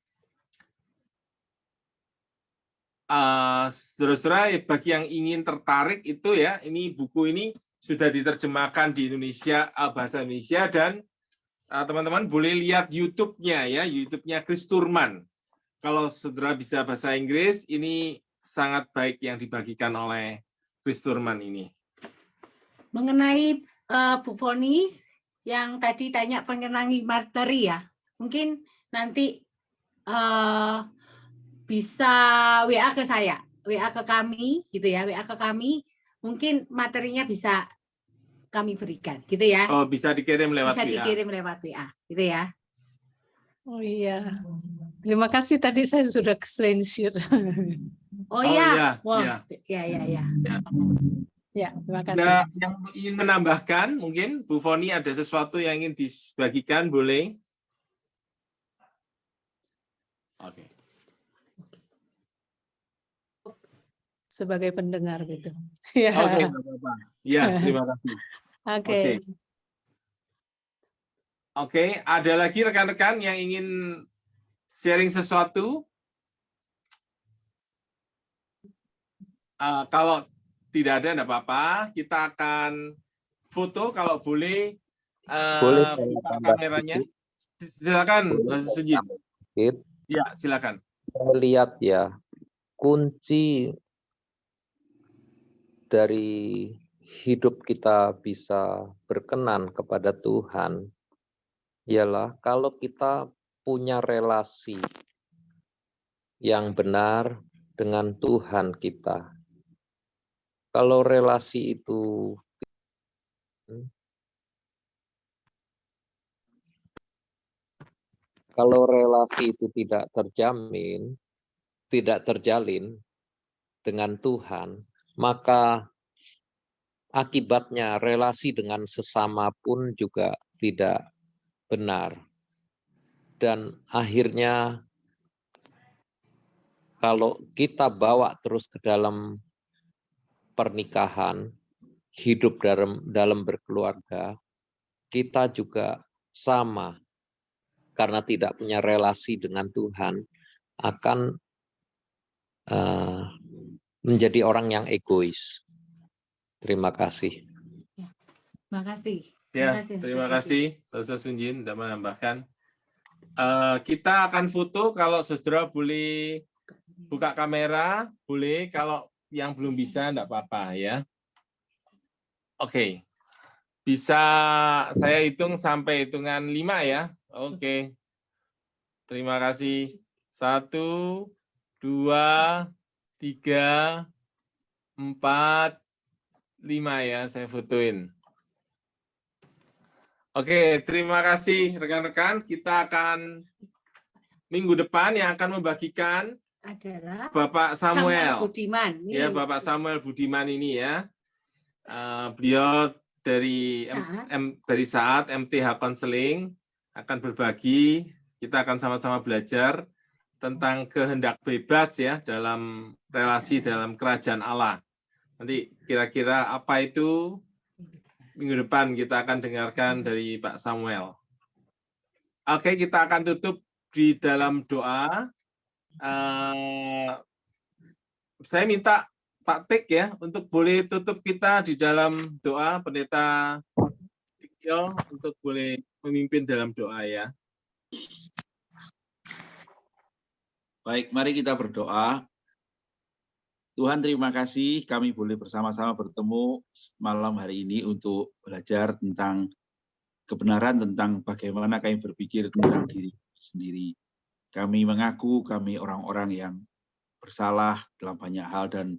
Saudara-saudara, bagi yang ingin tertarik itu ya, ini buku ini sudah diterjemahkan di Indonesia, bahasa Indonesia, dan teman-teman boleh lihat YouTube-nya ya, YouTube-nya Chris Turman. Kalau saudara bisa bahasa Inggris, ini sangat baik yang dibagikan oleh Chris Turman ini. Mengenai Bu Foni yang tadi tanya mengenai materi ya, mungkin nanti bisa WA ke saya, WA ke kami gitu ya, WA ke kami, mungkin materinya bisa kami berikan gitu ya. Oh, bisa dikirim lewat bisa WA. dikirim lewat WA gitu ya. Oh iya, terima kasih, tadi saya sudah screenshot. Oh iya, iya, wah, iya. ya. Ya, terima kasih. Nah, yang ingin menambahkan, mungkin Bu Foni ada sesuatu yang ingin dibagikan, boleh? Oke. Sebagai pendengar gitu. Ya. Oke, Bapak. Ya, terima kasih. Oke. Oke, ada lagi rekan-rekan yang ingin sharing sesuatu? Kalau tidak ada, enggak apa-apa. Kita akan foto kalau boleh. Boleh Buka kameranya. Silakan, Mas Sunjin. Ya, silakan. Saya lihat ya, kunci dari hidup kita bisa berkenan kepada Tuhan ialah kalau kita punya relasi yang benar dengan Tuhan kita. Kalau relasi itu tidak terjamin, tidak terjalin dengan Tuhan, maka akibatnya relasi dengan sesama pun juga tidak benar. Dan akhirnya kalau kita bawa terus ke dalam pernikahan, hidup dalam berkeluarga, kita juga sama. Karena tidak punya relasi dengan Tuhan, akan menjadi orang yang egois. Terima kasih. Terima kasih. Ya, terima kasih, Pak Sunjin, sudah menambahkan. Kita akan foto, kalau saudara boleh buka kamera, boleh. Kalau yang belum bisa, enggak apa-apa ya. Oke. Bisa saya hitung sampai hitungan 5 ya. Oke. Terima kasih. 1, 2, 3, 4, 5 ya, saya fotoin. Oke, terima kasih rekan-rekan. Kita akan minggu depan yang akan membagikan adalah Bapak Samuel Budiman. Ya, Bapak Samuel Budiman ini ya. Beliau dari saat MTH Counseling akan berbagi. Kita akan sama-sama belajar tentang kehendak bebas ya dalam relasi dalam kerajaan Allah. Nanti kira-kira apa itu, minggu depan kita akan dengarkan dari Pak Samuel. Oke, kita akan tutup di dalam doa. Saya minta Pak Tik ya untuk boleh tutup kita di dalam doa. Pendeta Tikyo untuk boleh memimpin dalam doa ya. Baik, mari kita berdoa. Tuhan, terima kasih kami boleh bersama-sama bertemu malam hari ini untuk belajar tentang kebenaran, tentang bagaimana kami berpikir tentang diri sendiri. Kami mengaku kami orang-orang yang bersalah dalam banyak hal dan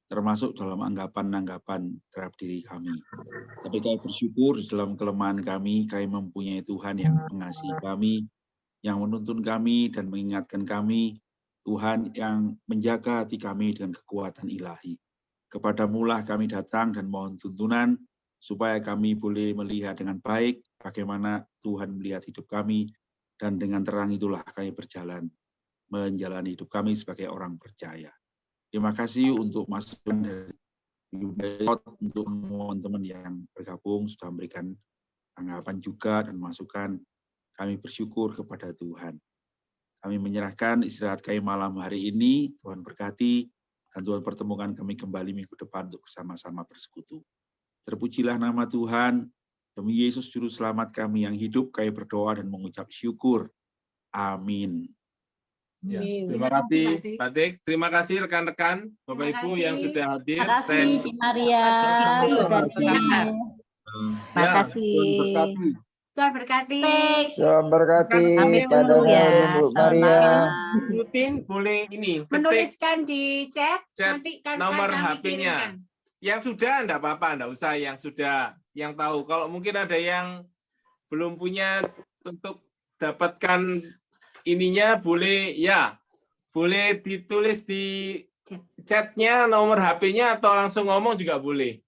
termasuk dalam anggapan-anggapan terhadap diri kami. Tapi kami bersyukur dalam kelemahan kami mempunyai Tuhan yang mengasihi kami, yang menuntun kami dan mengingatkan kami, Tuhan yang menjaga hati kami dengan kekuatan ilahi. Kepadamulah kami datang dan mohon tuntunan, supaya kami boleh melihat dengan baik bagaimana Tuhan melihat hidup kami, dan dengan terang itulah kami berjalan, menjalani hidup kami sebagai orang percaya. Terima kasih untuk masukan dari untuk teman-teman yang bergabung, sudah memberikan tanggapan juga dan masukan. Kami bersyukur kepada Tuhan. Kami menyerahkan istirahat kami malam hari ini, Tuhan berkati, dan Tuhan pertemukan kami kembali minggu depan untuk bersama-sama bersekutu. Terpujilah nama Tuhan, demi Yesus Juru Selamat kami yang hidup, kami berdoa dan mengucap syukur. Amin. Ya, Amin. terima kasih, Pak Dik. Terima kasih rekan-rekan, Bapak Terima Ibu kasih. yang sudah hadir. Terima kasih, Ci Maria. Terima Terima Ya, kasih. Tuhan berkati. Tuhan berkati. Tuhan berkati Kami pada dulu ya. Bu Selamat Maria. malam. Rutin boleh ini ketik Menuliskan di chat, Chat nanti kan nomor kami HP-nya. kirimkan. Yang sudah enggak apa-apa, enggak usah yang sudah, yang tahu. Kalau mungkin ada yang belum punya untuk dapatkan ininya, boleh ya, boleh ditulis di chatnya nomor HP-nya atau langsung ngomong juga boleh.